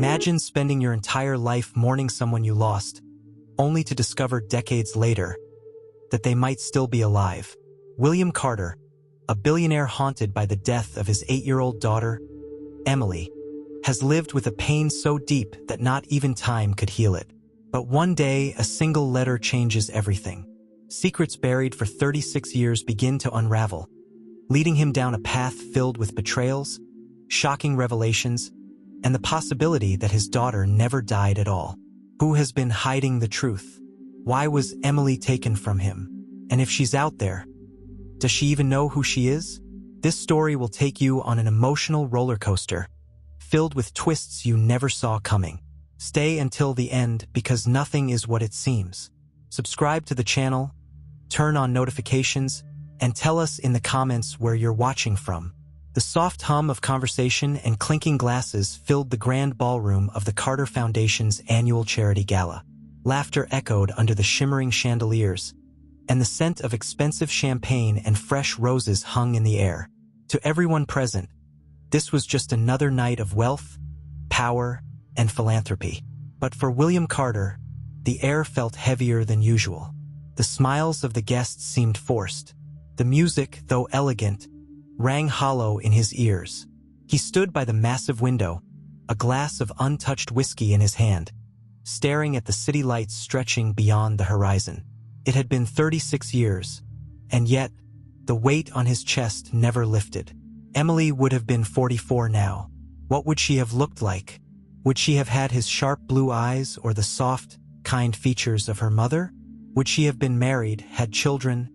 Imagine spending your entire life mourning someone you lost, only to discover decades later that they might still be alive. William Carter, a billionaire haunted by the death of his 8-year-old daughter, Emily, has lived with a pain so deep that not even time could heal it. But one day, a single letter changes everything. Secrets buried for 36 years begin to unravel, leading him down a path filled with betrayals, shocking revelations, and the possibility that his daughter never died at all. Who has been hiding the truth? Why was Emily taken from him? And if she's out there, does she even know who she is? This story will take you on an emotional roller coaster, filled with twists you never saw coming. Stay until the end because nothing is what it seems. Subscribe to the channel, turn on notifications, and tell us in the comments where you're watching from. The soft hum of conversation and clinking glasses filled the grand ballroom of the Carter Foundation's annual charity gala. Laughter echoed under the shimmering chandeliers, and the scent of expensive champagne and fresh roses hung in the air. To everyone present, this was just another night of wealth, power, and philanthropy. But for William Carter, the air felt heavier than usual. The smiles of the guests seemed forced. The music, though elegant, rang hollow in his ears. He stood by the massive window, a glass of untouched whiskey in his hand, staring at the city lights stretching beyond the horizon. It had been 36 years, and yet, the weight on his chest never lifted. Emily would have been 44 now. What would she have looked like? Would she have had his sharp blue eyes or the soft, kind features of her mother? Would she have been married, had children,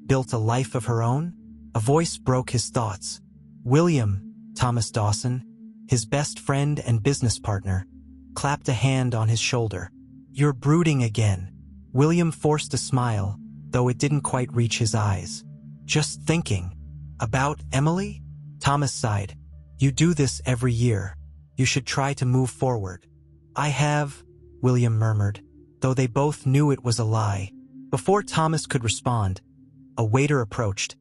built a life of her own? A voice broke his thoughts. William, Thomas Dawson, his best friend and business partner, clapped a hand on his shoulder. "You're brooding again." William forced a smile, though it didn't quite reach his eyes. "Just thinking. About Emily?" Thomas sighed. "You do this every year. You should try to move forward." "I have," William murmured, though they both knew it was a lie. Before Thomas could respond, a waiter approached,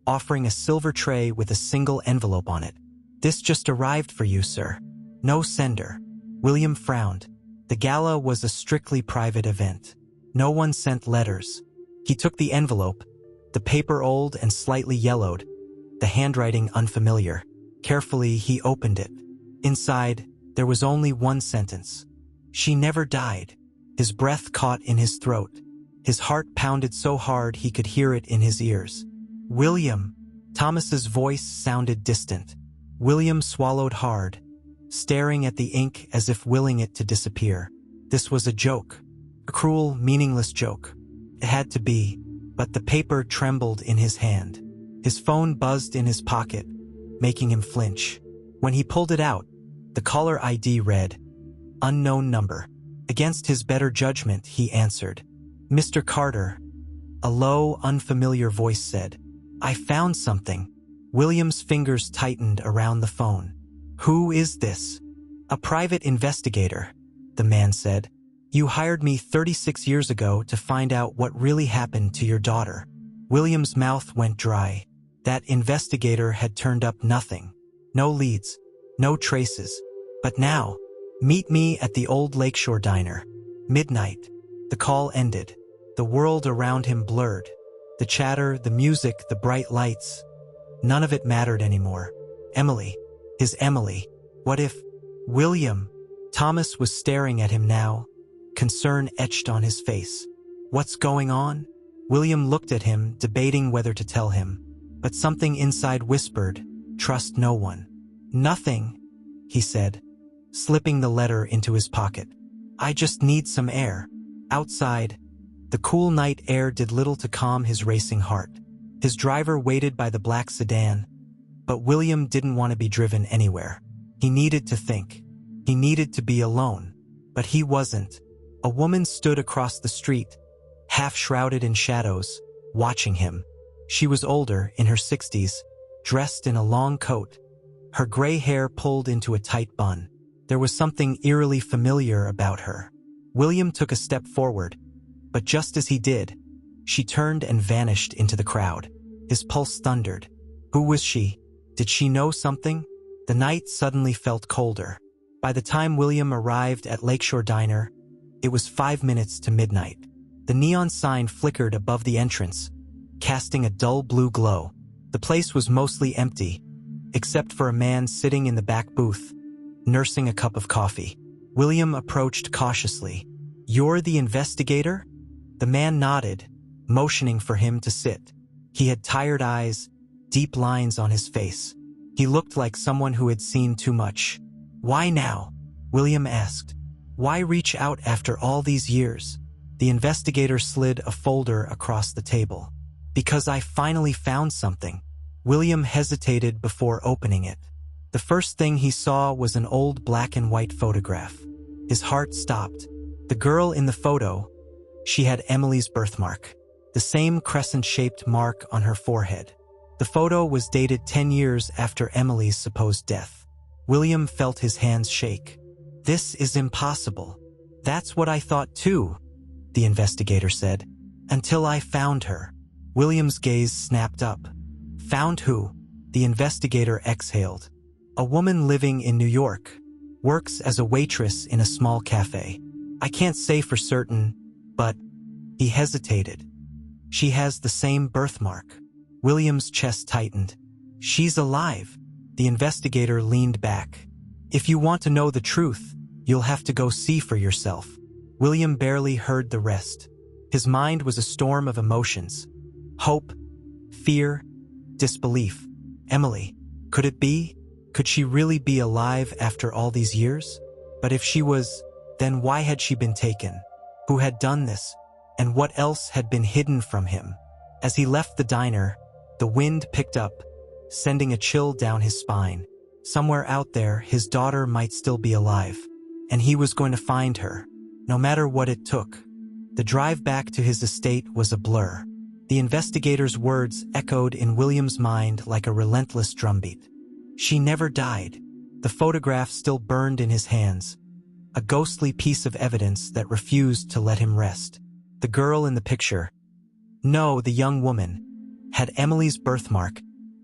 offering a silver tray with a single envelope on it. "This just arrived for you, sir." "No sender." William frowned. The gala was a strictly private event. No one sent letters. He took the envelope, the paper old and slightly yellowed, the handwriting unfamiliar. Carefully, he opened it. Inside, there was only one sentence. "She never died." His breath caught in his throat. His heart pounded so hard he could hear it in his ears. "William." Thomas's voice sounded distant. William swallowed hard, staring at the ink as if willing it to disappear. This was a joke. A cruel, meaningless joke. It had to be, but the paper trembled in his hand. His phone buzzed in his pocket, making him flinch. When he pulled it out, the caller ID read, "Unknown number." Against his better judgment, he answered. "Mr. Carter," a low, unfamiliar voice said. "I found something." William's fingers tightened around the phone. "Who is this?" "A private investigator," the man said. "You hired me 36 years ago to find out what really happened to your daughter." William's mouth went dry. That investigator had turned up nothing. No leads, no traces. But now, "Meet me at the old Lakeshore Diner. Midnight." The call ended. The world around him blurred. The chatter, the music, the bright lights. None of it mattered anymore. Emily. His Emily. What if... William. Thomas was staring at him now, concern etched on his face. "What's going on?" William looked at him, debating whether to tell him. But something inside whispered, "Trust no one." "Nothing," he said, slipping the letter into his pocket. "I just need some air." Outside, the cool night air did little to calm his racing heart. His driver waited by the black sedan, but William didn't want to be driven anywhere. He needed to think. He needed to be alone. But he wasn't. A woman stood across the street, half shrouded in shadows, watching him. She was older, in her 60s, dressed in a long coat, her gray hair pulled into a tight bun. There was something eerily familiar about her. William took a step forward, but just as he did, she turned and vanished into the crowd. His pulse thundered. Who was she? Did she know something? The night suddenly felt colder. By the time William arrived at Lakeshore Diner, it was 5 minutes to midnight. The neon sign flickered above the entrance, casting a dull blue glow. The place was mostly empty, except for a man sitting in the back booth, nursing a cup of coffee. William approached cautiously. "You're the investigator?" The man nodded, motioning for him to sit. He had tired eyes, deep lines on his face. He looked like someone who had seen too much. "Why now?" William asked. "Why reach out after all these years?" The investigator slid a folder across the table. "Because I finally found something." William hesitated before opening it. The first thing he saw was an old black and white photograph. His heart stopped. The girl in the photo, she had Emily's birthmark, the same crescent-shaped mark on her forehead. The photo was dated 10 years after Emily's supposed death. William felt his hands shake. "This is impossible." "That's what I thought too," the investigator said, "until I found her." William's gaze snapped up. "Found who?" The investigator exhaled. "A woman living in New York. Works as a waitress in a small cafe. I can't say for certain, but..." He hesitated. "She has the same birthmark." William's chest tightened. "She's alive." The investigator leaned back. "If you want to know the truth, you'll have to go see for yourself." William barely heard the rest. His mind was a storm of emotions. Hope, fear, disbelief. Emily. Could it be? Could she really be alive after all these years? But if she was, then why had she been taken? Who had done this? And what else had been hidden from him? As he left the diner, the wind picked up, sending a chill down his spine. Somewhere out there, his daughter might still be alive, and he was going to find her, no matter what it took. The drive back to his estate was a blur. The investigator's words echoed in William's mind like a relentless drumbeat. She never died. The photograph still burned in his hands, a ghostly piece of evidence that refused to let him rest. The girl in the picture, no, the young woman, had Emily's birthmark,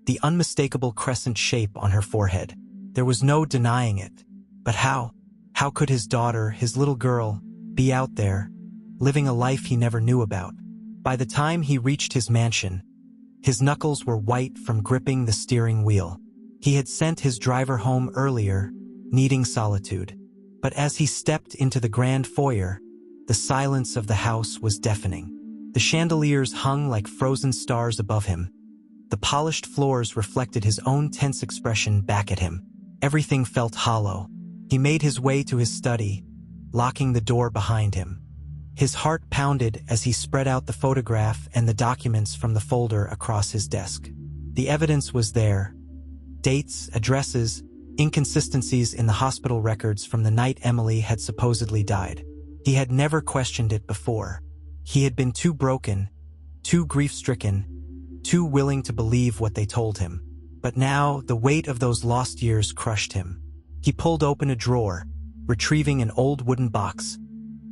the unmistakable crescent shape on her forehead. There was no denying it. But how? How could his daughter, his little girl, be out there, living a life he never knew about? By the time he reached his mansion, his knuckles were white from gripping the steering wheel. He had sent his driver home earlier, needing solitude. But as he stepped into the grand foyer, the silence of the house was deafening. The chandeliers hung like frozen stars above him. The polished floors reflected his own tense expression back at him. Everything felt hollow. He made his way to his study, locking the door behind him. His heart pounded as he spread out the photograph and the documents from the folder across his desk. The evidence was there. Dates, addresses, inconsistencies in the hospital records from the night Emily had supposedly died. He had never questioned it before. He had been too broken, too grief-stricken, too willing to believe what they told him. But now, the weight of those lost years crushed him. He pulled open a drawer, retrieving an old wooden box,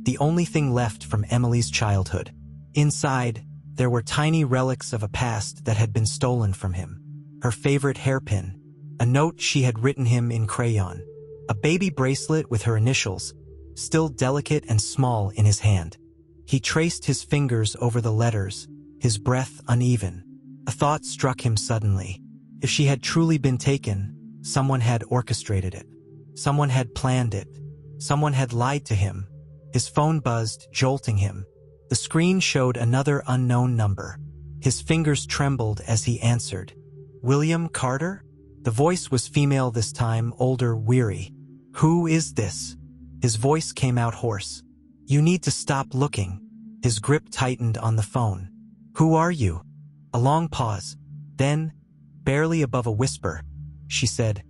the only thing left from Emily's childhood. Inside, there were tiny relics of a past that had been stolen from him. Her favorite hairpin, a note she had written him in crayon, a baby bracelet with her initials, still delicate and small in his hand. He traced his fingers over the letters, his breath uneven. A thought struck him suddenly. If she had truly been taken, someone had orchestrated it. Someone had planned it. Someone had lied to him. His phone buzzed, jolting him. The screen showed another unknown number. His fingers trembled as he answered. "William Carter?" The voice was female this time, older, weary. "Who is this?" His voice came out hoarse. "You need to stop looking." His grip tightened on the phone. "Who are you?" A long pause. Then, barely above a whisper, she said,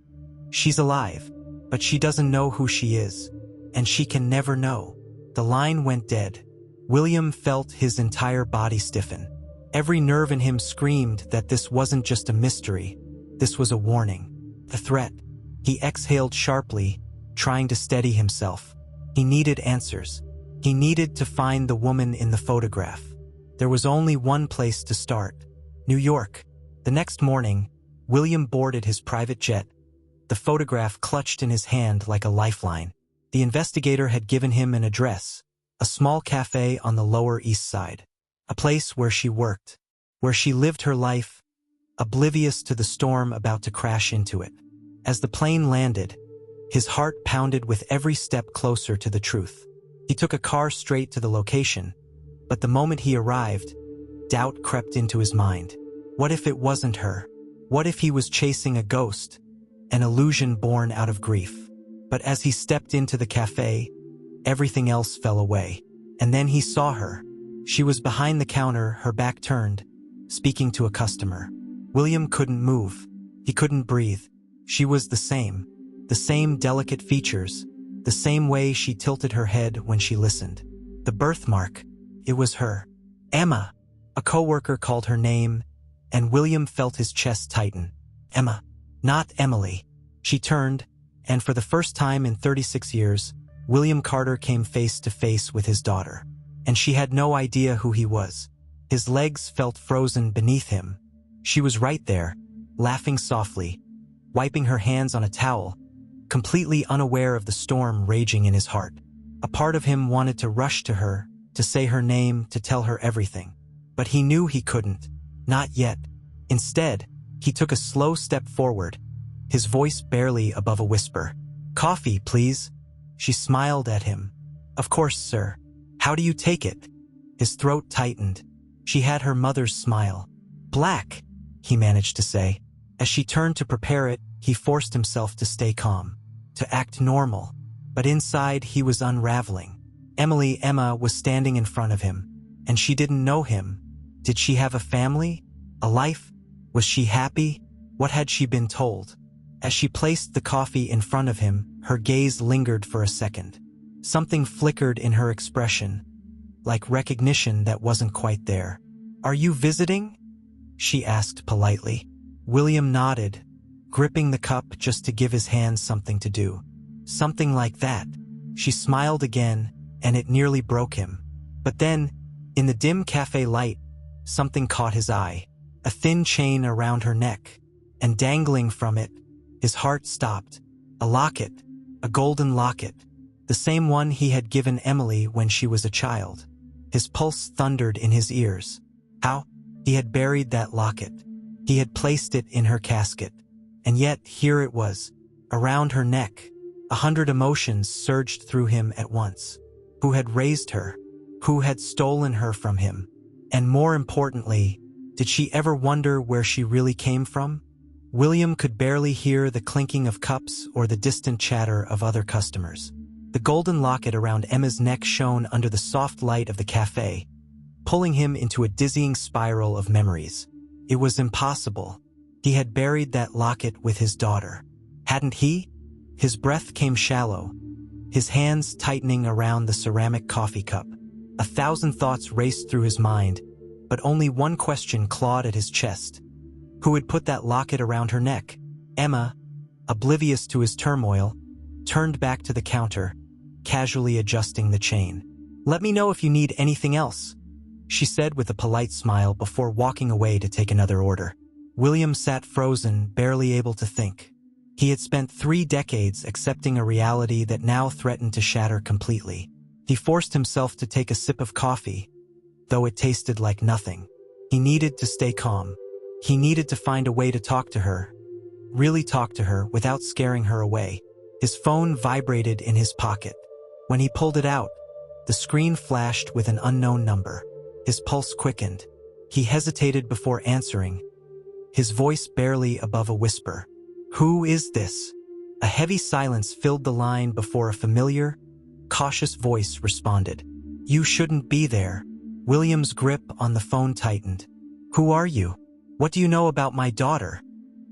"She's alive, but she doesn't know who she is, and she can never know." The line went dead. William felt his entire body stiffen. Every nerve in him screamed that this wasn't just a mystery. This was a warning. A threat. He exhaled sharply, trying to steady himself. He needed answers. He needed to find the woman in the photograph. There was only one place to start. New York. The next morning, William boarded his private jet, the photograph clutched in his hand like a lifeline. The investigator had given him an address, a small cafe on the Lower East Side, a place where she worked, where she lived her life, oblivious to the storm about to crash into it. As the plane landed, his heart pounded with every step closer to the truth. He took a car straight to the location, but the moment he arrived, doubt crept into his mind. What if it wasn't her? What if he was chasing a ghost, an illusion born out of grief? But as he stepped into the cafe, everything else fell away. And then he saw her. She was behind the counter, her back turned, speaking to a customer. William couldn't move. He couldn't breathe. She was the same delicate features, the same way she tilted her head when she listened. The birthmark, it was her. Emma. A coworker called her name, and William felt his chest tighten. Emma, not Emily. She turned, and for the first time in 36 years, William Carter came face to face with his daughter. And she had no idea who he was. His legs felt frozen beneath him. She was right there, laughing softly, wiping her hands on a towel, completely unaware of the storm raging in his heart. A part of him wanted to rush to her, to say her name, to tell her everything. But he knew he couldn't. Not yet. Instead, he took a slow step forward, his voice barely above a whisper. Coffee, please. She smiled at him. Of course, sir. How do you take it? His throat tightened. She had her mother's smile. Black, he managed to say. As she turned to prepare it, he forced himself to stay calm, to act normal. But inside, he was unraveling. Emma was standing in front of him, and she didn't know him. Did she have a family? A life? Was she happy? What had she been told? As she placed the coffee in front of him, her gaze lingered for a second. Something flickered in her expression, like recognition that wasn't quite there. Are you visiting? She asked politely. William nodded, gripping the cup just to give his hands something to do. Something like that. She smiled again, and it nearly broke him. But then, in the dim cafe light, something caught his eye. A thin chain around her neck, and dangling from it, his heart stopped. A locket, a golden locket, the same one he had given Emily when she was a child. His pulse thundered in his ears. How? He had buried that locket. He had placed it in her casket. And yet, here it was, around her neck. 100 emotions surged through him at once. Who had raised her? Who had stolen her from him? And more importantly, did she ever wonder where she really came from? William could barely hear the clinking of cups or the distant chatter of other customers. The golden locket around Emma's neck shone under the soft light of the cafe, pulling him into a dizzying spiral of memories. It was impossible. He had buried that locket with his daughter. Hadn't he? His breath came shallow, his hands tightening around the ceramic coffee cup. 1,000 thoughts raced through his mind, but only one question clawed at his chest. Who had put that locket around her neck? Emma, oblivious to his turmoil, turned back to the counter, casually adjusting the chain. Let me know if you need anything else, she said with a polite smile before walking away to take another order. William sat frozen, barely able to think. He had spent 3 decades accepting a reality that now threatened to shatter completely. He forced himself to take a sip of coffee, though it tasted like nothing. He needed to stay calm. He needed to find a way to talk to her, really talk to her without scaring her away. His phone vibrated in his pocket. When he pulled it out, the screen flashed with an unknown number. His pulse quickened. He hesitated before answering, his voice barely above a whisper. Who is this? A heavy silence filled the line before a familiar, cautious voice responded. You shouldn't be there. William's grip on the phone tightened. Who are you? What do you know about my daughter?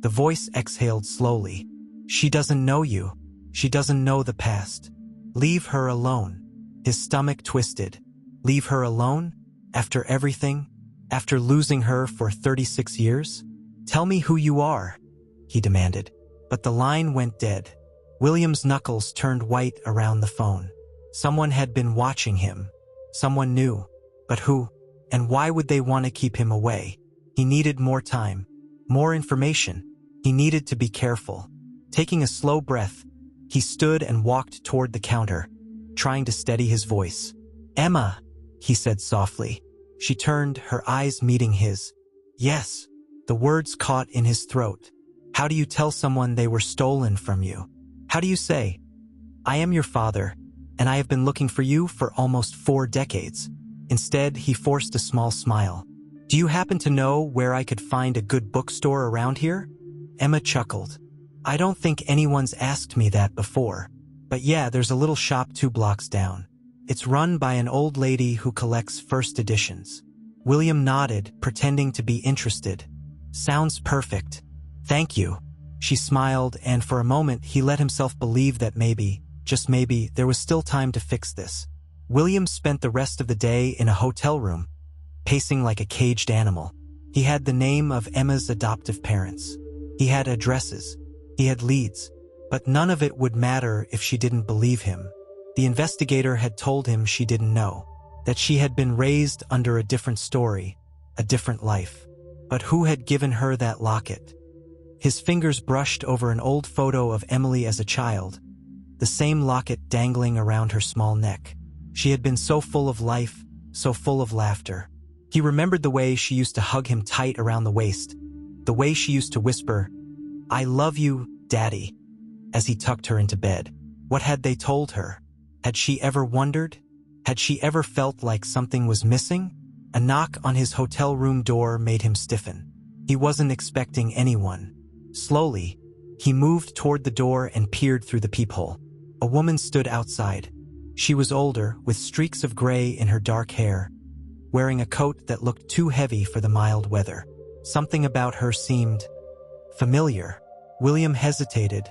The voice exhaled slowly. She doesn't know you. She doesn't know the past. Leave her alone. His stomach twisted. Leave her alone? After everything? After losing her for 36 years? Tell me who you are, he demanded. But the line went dead. William's knuckles turned white around the phone. Someone had been watching him. Someone knew. But who? And why would they want to keep him away? He needed more time, more information. He needed to be careful. Taking a slow breath, he stood and walked toward the counter, trying to steady his voice. "Emma," he said softly. She turned, her eyes meeting his. "Yes." The words caught in his throat. "How do you tell someone they were stolen from you? How do you say, 'I am your father, and I have been looking for you for almost 4 decades'?" Instead, he forced a small smile. "Do you happen to know where I could find a good bookstore around here?" Emma chuckled. "I don't think anyone's asked me that before. But yeah, there's a little shop 2 blocks down. It's run by an old lady who collects first editions." William nodded, pretending to be interested. "Sounds perfect. Thank you." She smiled, and for a moment he let himself believe that maybe, just maybe, there was still time to fix this. William spent the rest of the day in a hotel room, pacing like a caged animal. He had the name of Emma's adoptive parents. He had addresses. He had leads. But none of it would matter if she didn't believe him. The investigator had told him she didn't know, that she had been raised under a different story, a different life. But who had given her that locket? His fingers brushed over an old photo of Emily as a child, the same locket dangling around her small neck. She had been so full of life, so full of laughter. He remembered the way she used to hug him tight around the waist, the way she used to whisper, "I love you, Daddy," as he tucked her into bed. What had they told her? Had she ever wondered? Had she ever felt like something was missing? A knock on his hotel room door made him stiffen. He wasn't expecting anyone. Slowly, he moved toward the door and peered through the peephole. A woman stood outside. She was older, with streaks of gray in her dark hair, wearing a coat that looked too heavy for the mild weather. Something about her seemed familiar. William hesitated,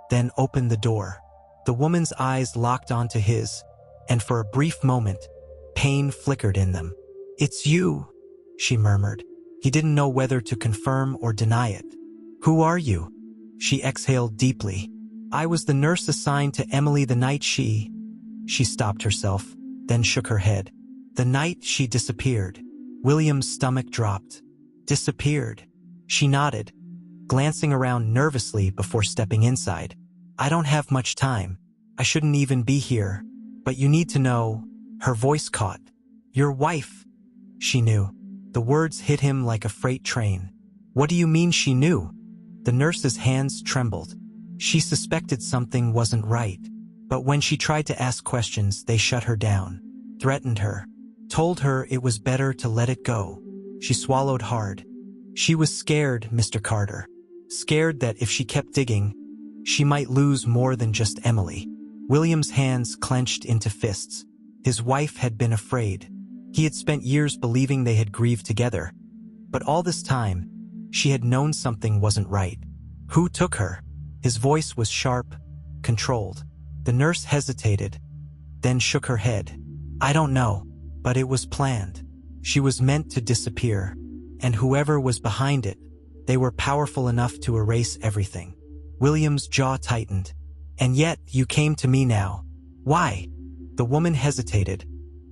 then opened the door. The woman's eyes locked onto his, and for a brief moment, pain flickered in them. "It's you," she murmured. He didn't know whether to confirm or deny it. "Who are you?" She exhaled deeply. "I was the nurse assigned to Emily the night she..." She stopped herself, then shook her head. "The night she disappeared." William's stomach dropped. "Disappeared?" She nodded, glancing around nervously before stepping inside. "I don't have much time. I shouldn't even be here. But you need to know..." Her voice caught. "Your wife." She knew. The words hit him like a freight train. "What do you mean she knew?" The nurse's hands trembled. She suspected something wasn't right. But when she tried to ask questions, they shut her down, threatened her, told her it was better to let it go. She swallowed hard. She was scared, Mr. Carter. Scared that if she kept digging, she might lose more than just Emily. William's hands clenched into fists. His wife had been afraid. He had spent years believing they had grieved together. But all this time, she had known something wasn't right. Who took her? His voice was sharp, controlled. The nurse hesitated, then shook her head. "I don't know, but it was planned. She was meant to disappear, and whoever was behind it, they were powerful enough to erase everything." William's jaw tightened. "And yet, you came to me now. Why?" The woman hesitated,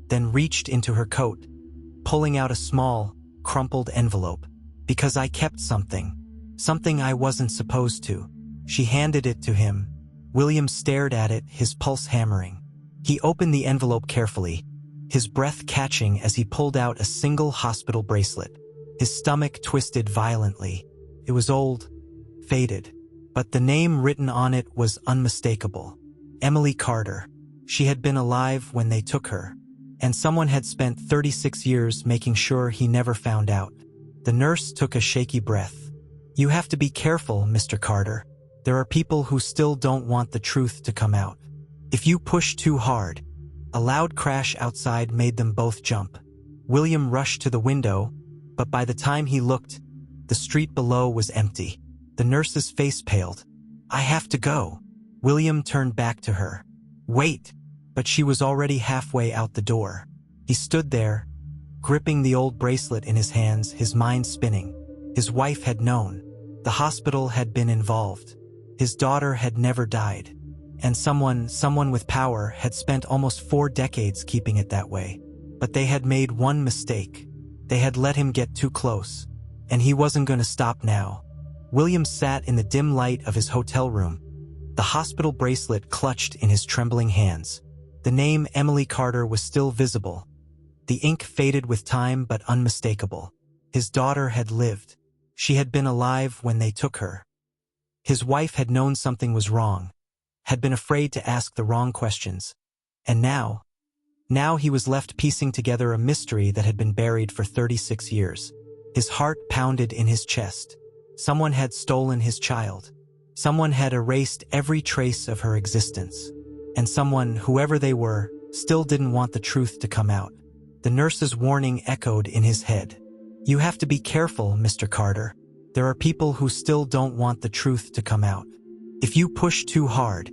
then reached into her coat, pulling out a small, crumpled envelope. "Because I kept something. Something I wasn't supposed to." She handed it to him. William stared at it, his pulse hammering. He opened the envelope carefully, his breath catching as he pulled out a single hospital bracelet. His stomach twisted violently. It was old, faded, but the name written on it was unmistakable. Emily Carter. She had been alive when they took her, and someone had spent 36 years making sure he never found out. The nurse took a shaky breath. "You have to be careful, Mr. Carter. There are people who still don't want the truth to come out. If you push too hard..." A loud crash outside made them both jump. William rushed to the window, but by the time he looked, the street below was empty. The nurse's face paled. "I have to go." William turned back to her. "Wait." But she was already halfway out the door. He stood there, gripping the old bracelet in his hands, his mind spinning. His wife had known. The hospital had been involved. His daughter had never died. And someone with power had spent almost 4 decades keeping it that way. But they had made one mistake. They had let him get too close. And he wasn't going to stop now. William sat in the dim light of his hotel room, the hospital bracelet clutched in his trembling hands. The name Emily Carter was still visible. The ink faded with time but unmistakable. His daughter had lived. She had been alive when they took her. His wife had known something was wrong, had been afraid to ask the wrong questions. And now he was left piecing together a mystery that had been buried for 36 years. His heart pounded in his chest. Someone had stolen his child. Someone had erased every trace of her existence. And someone, whoever they were, still didn't want the truth to come out. The nurse's warning echoed in his head. "You have to be careful, Mr. Carter. There are people who still don't want the truth to come out. If you push too hard."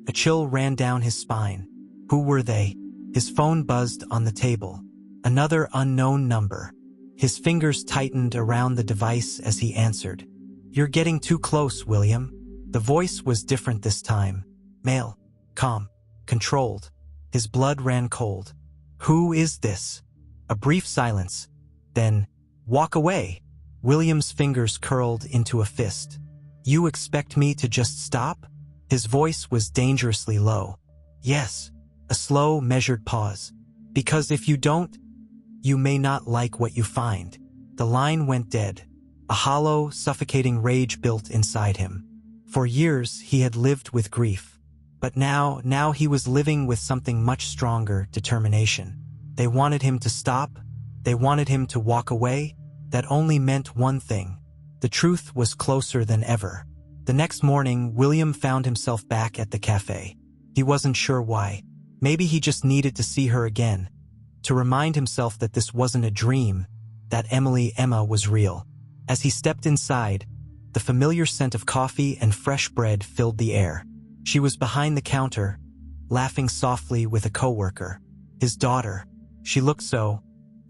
A chill ran down his spine. Who were they? His phone buzzed on the table. Another unknown number. His fingers tightened around the device as he answered. "You're getting too close, William." The voice was different this time. Male. Calm. Controlled. His blood ran cold. "Who is this?" A brief silence. Then, "Walk away." William's fingers curled into a fist. "You expect me to just stop?" His voice was dangerously low. "Yes." A slow, measured pause. "Because if you don't, you may not like what you find." The line went dead. A hollow, suffocating rage built inside him. For years, he had lived with grief. But now he was living with something much stronger, determination. They wanted him to stop. They wanted him to walk away. That only meant one thing. The truth was closer than ever. The next morning, William found himself back at the cafe. He wasn't sure why. Maybe he just needed to see her again, to remind himself that this wasn't a dream, that Emma was real. As he stepped inside, the familiar scent of coffee and fresh bread filled the air. She was behind the counter, laughing softly with a coworker. His daughter. She looked so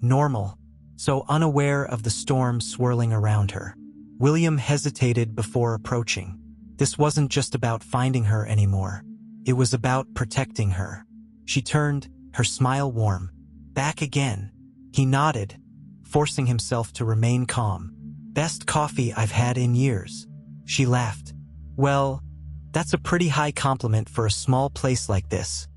normal, so unaware of the storm swirling around her. William hesitated before approaching. This wasn't just about finding her anymore. It was about protecting her. She turned, her smile warm. "Back again." He nodded, forcing himself to remain calm. "Best coffee I've had in years." She laughed. "Well, that's a pretty high compliment for a small place like this."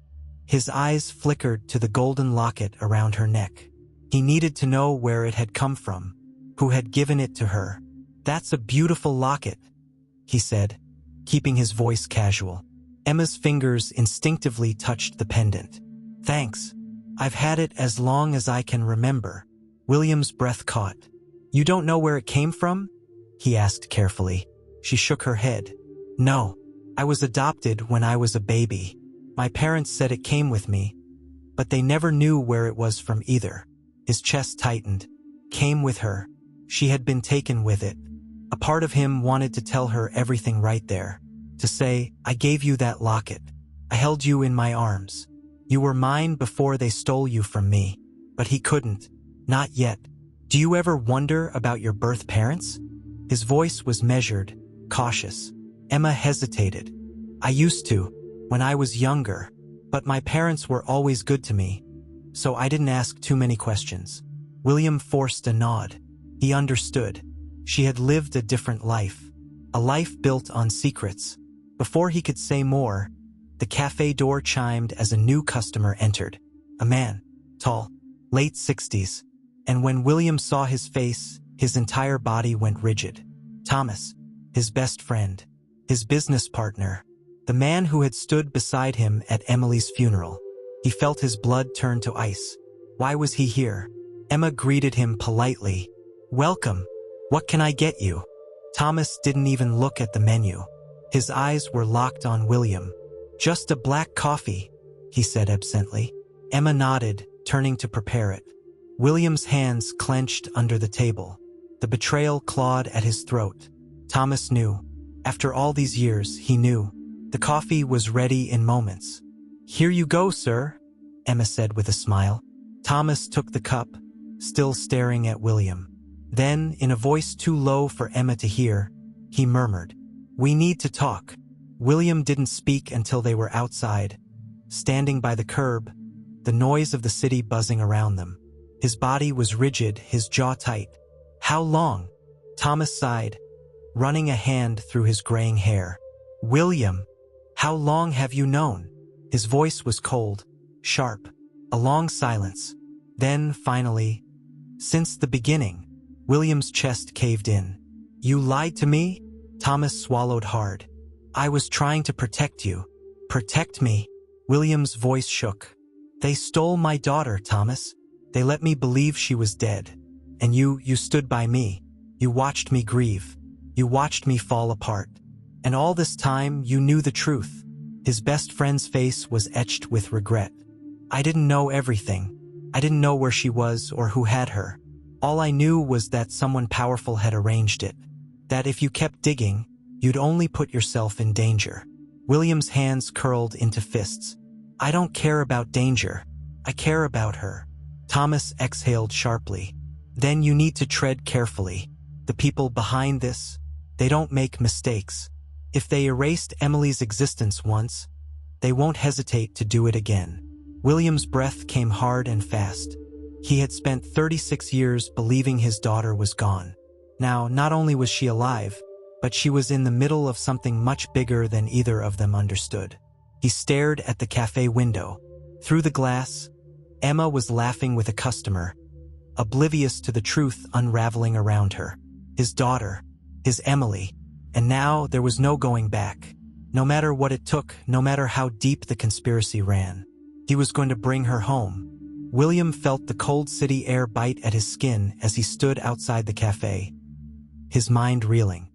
His eyes flickered to the golden locket around her neck. He needed to know where it had come from, who had given it to her. "That's a beautiful locket," he said, keeping his voice casual. Emma's fingers instinctively touched the pendant. "Thanks. I've had it as long as I can remember." William's breath caught. "You don't know where it came from?" he asked carefully. She shook her head. "No. I was adopted when I was a baby. My parents said it came with me, but they never knew where it was from either." His chest tightened. Came with her. She had been taken with it. A part of him wanted to tell her everything right there. To say, "I gave you that locket. I held you in my arms. You were mine before they stole you from me." But he couldn't. Not yet. "Do you ever wonder about your birth parents?" His voice was measured, cautious. Emma hesitated. "I used to, when I was younger, but my parents were always good to me, so I didn't ask too many questions." William forced a nod. He understood. She had lived a different life. A life built on secrets. Before he could say more, the cafe door chimed as a new customer entered. A man, tall, late 60s. And when William saw his face, his entire body went rigid. Thomas, his best friend, his business partner, the man who had stood beside him at Emily's funeral. He felt his blood turn to ice. Why was he here? Emma greeted him politely. "Welcome. What can I get you?" Thomas didn't even look at the menu. His eyes were locked on William. "Just a black coffee," he said absently. Emma nodded, turning to prepare it. William's hands clenched under the table. The betrayal clawed at his throat. Thomas knew. After all these years, he knew. The coffee was ready in moments. "Here you go, sir," Emma said with a smile. Thomas took the cup, still staring at William. Then, in a voice too low for Emma to hear, he murmured, "We need to talk." William didn't speak until they were outside, standing by the curb, the noise of the city buzzing around them. His body was rigid, his jaw tight. "How long?" Thomas sighed. running a hand through his graying hair. "William, how long have you known?" His voice was cold, sharp, a long silence. Then, finally, "Since the beginning." William's chest caved in. "You lied to me?" Thomas swallowed hard. "I was trying to protect you." "Protect me?" William's voice shook. "They stole my daughter, Thomas. They let me believe she was dead. And you stood by me. You watched me grieve. You watched me fall apart. And all this time, you knew the truth." His best friend's face was etched with regret. "I didn't know everything. I didn't know where she was or who had her. All I knew was that someone powerful had arranged it. That if you kept digging, you'd only put yourself in danger." William's hands curled into fists. "I don't care about danger. I care about her." Thomas exhaled sharply. "Then you need to tread carefully. The people behind this, they don't make mistakes. If they erased Emily's existence once, they won't hesitate to do it again." William's breath came hard and fast. He had spent 36 years believing his daughter was gone. Now, not only was she alive, but she was in the middle of something much bigger than either of them understood. He stared at the cafe window. Through the glass, Emma was laughing with a customer, oblivious to the truth unraveling around her. His daughter, his Emily, and now there was no going back. No matter what it took, no matter how deep the conspiracy ran, he was going to bring her home. William felt the cold city air bite at his skin as he stood outside the cafe, his mind reeling.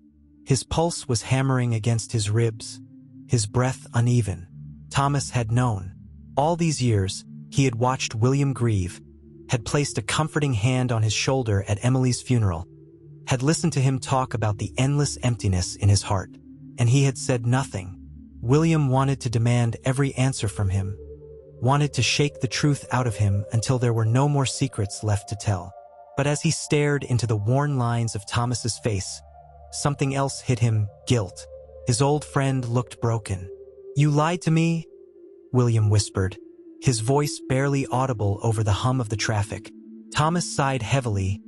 His pulse was hammering against his ribs, his breath uneven. Thomas had known. All these years, he had watched William grieve, had placed a comforting hand on his shoulder at Emily's funeral, had listened to him talk about the endless emptiness in his heart, and he had said nothing. William wanted to demand every answer from him, wanted to shake the truth out of him until there were no more secrets left to tell. But as he stared into the worn lines of Thomas's face, something else hit him: guilt. His old friend looked broken. "You lied to me?" William whispered, his voice barely audible over the hum of the traffic. Thomas sighed heavily,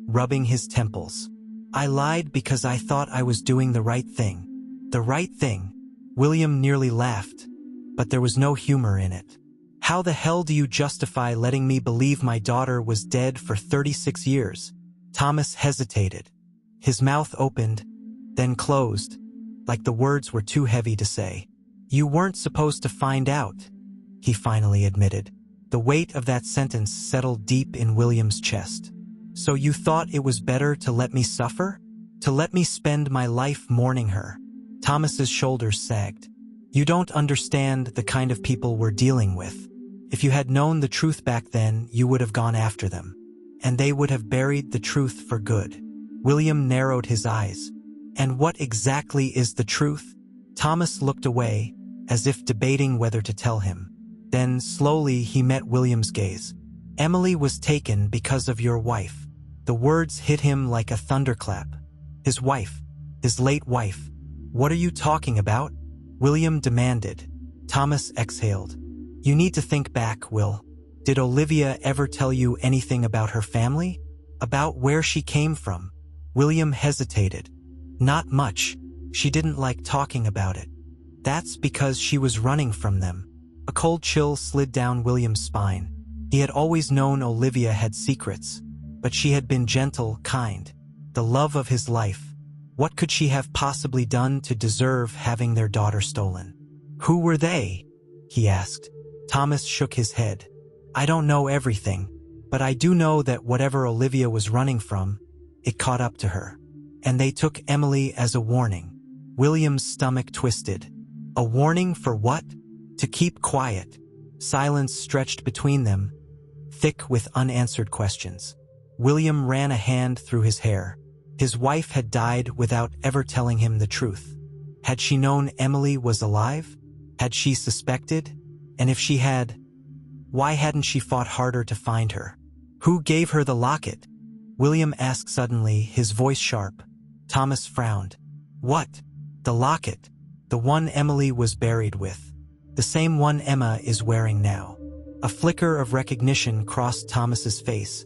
rubbing his temples. "I lied because I thought I was doing the right thing." "The right thing?" William nearly laughed, but there was no humor in it. "How the hell do you justify letting me believe my daughter was dead for 36 years? Thomas hesitated. His mouth opened, then closed, like the words were too heavy to say. "You weren't supposed to find out," he finally admitted. The weight of that sentence settled deep in William's chest. "So you thought it was better to let me suffer? To let me spend my life mourning her?" Thomas's shoulders sagged. "You don't understand the kind of people we're dealing with. If you had known the truth back then, you would have gone after them. And they would have buried the truth for good." William narrowed his eyes. "And what exactly is the truth?" Thomas looked away, as if debating whether to tell him. Then, slowly, he met William's gaze. "Emily was taken because of your wife." The words hit him like a thunderclap. His wife. His late wife. "What are you talking about?" William demanded. Thomas exhaled. "You need to think back, Will. Did Olivia ever tell you anything about her family? About where she came from?" William hesitated. "Not much. She didn't like talking about it." "That's because she was running from them." A cold chill slid down William's spine. He had always known Olivia had secrets, but she had been gentle, kind, the love of his life. What could she have possibly done to deserve having their daughter stolen? "Who were they?" he asked. Thomas shook his head. "I don't know everything, but I do know that whatever Olivia was running from, it caught up to her. And they took Emily as a warning." William's stomach twisted. A warning for what? To keep quiet. Silence stretched between them, thick with unanswered questions. William ran a hand through his hair. His wife had died without ever telling him the truth. Had she known Emily was alive? Had she suspected? And if she had, why hadn't she fought harder to find her? Who gave her the locket? William asked suddenly, his voice sharp. Thomas frowned. "What? The locket? The one Emily was buried with. The same one Emma is wearing now." A flicker of recognition crossed Thomas's face,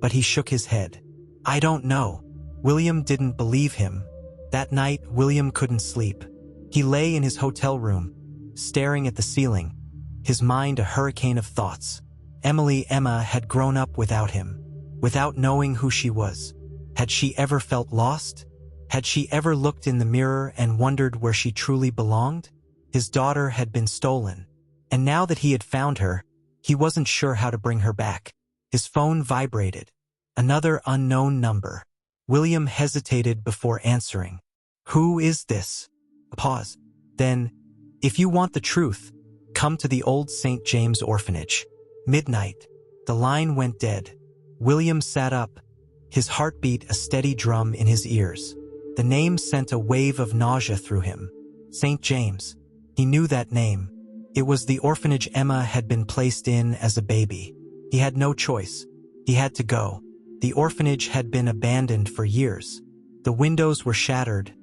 but he shook his head. "I don't know." William didn't believe him, That night, William couldn't sleep. He lay in his hotel room, staring at the ceiling, his mind a hurricane of thoughts. Emma had grown up without him, without knowing who she was. Had she ever felt lost? Had she ever looked in the mirror and wondered where she truly belonged? His daughter had been stolen, and now that he had found her, he wasn't sure how to bring her back. His phone vibrated. Another unknown number. William hesitated before answering. Who is this? A pause. Then, if you want the truth, come to the old St. James orphanage. Midnight. The line went dead. William sat up, his heartbeat a steady drum in his ears. The name sent a wave of nausea through him. St. James. He knew that name. It was the orphanage Emma had been placed in as a baby. He had no choice. He had to go. The orphanage had been abandoned for years. The windows were shattered,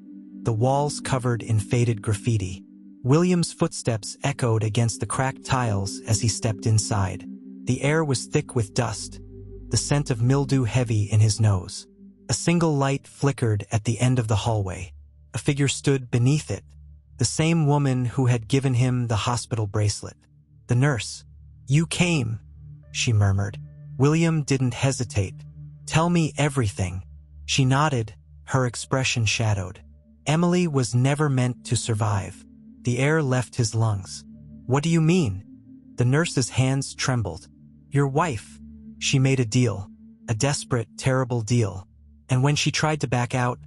the walls covered in faded graffiti. William's footsteps echoed against the cracked tiles as he stepped inside. The air was thick with dust, the scent of mildew heavy in his nose. A single light flickered at the end of the hallway. A figure stood beneath it, the same woman who had given him the hospital bracelet. The nurse. "You came," she murmured. William didn't hesitate. "Tell me everything." She nodded, her expression shadowed. Emily was never meant to survive. The air left his lungs. "What do you mean?" The nurse's hands trembled. "Your wife. She made a deal. A desperate, terrible deal. And when she tried to back out,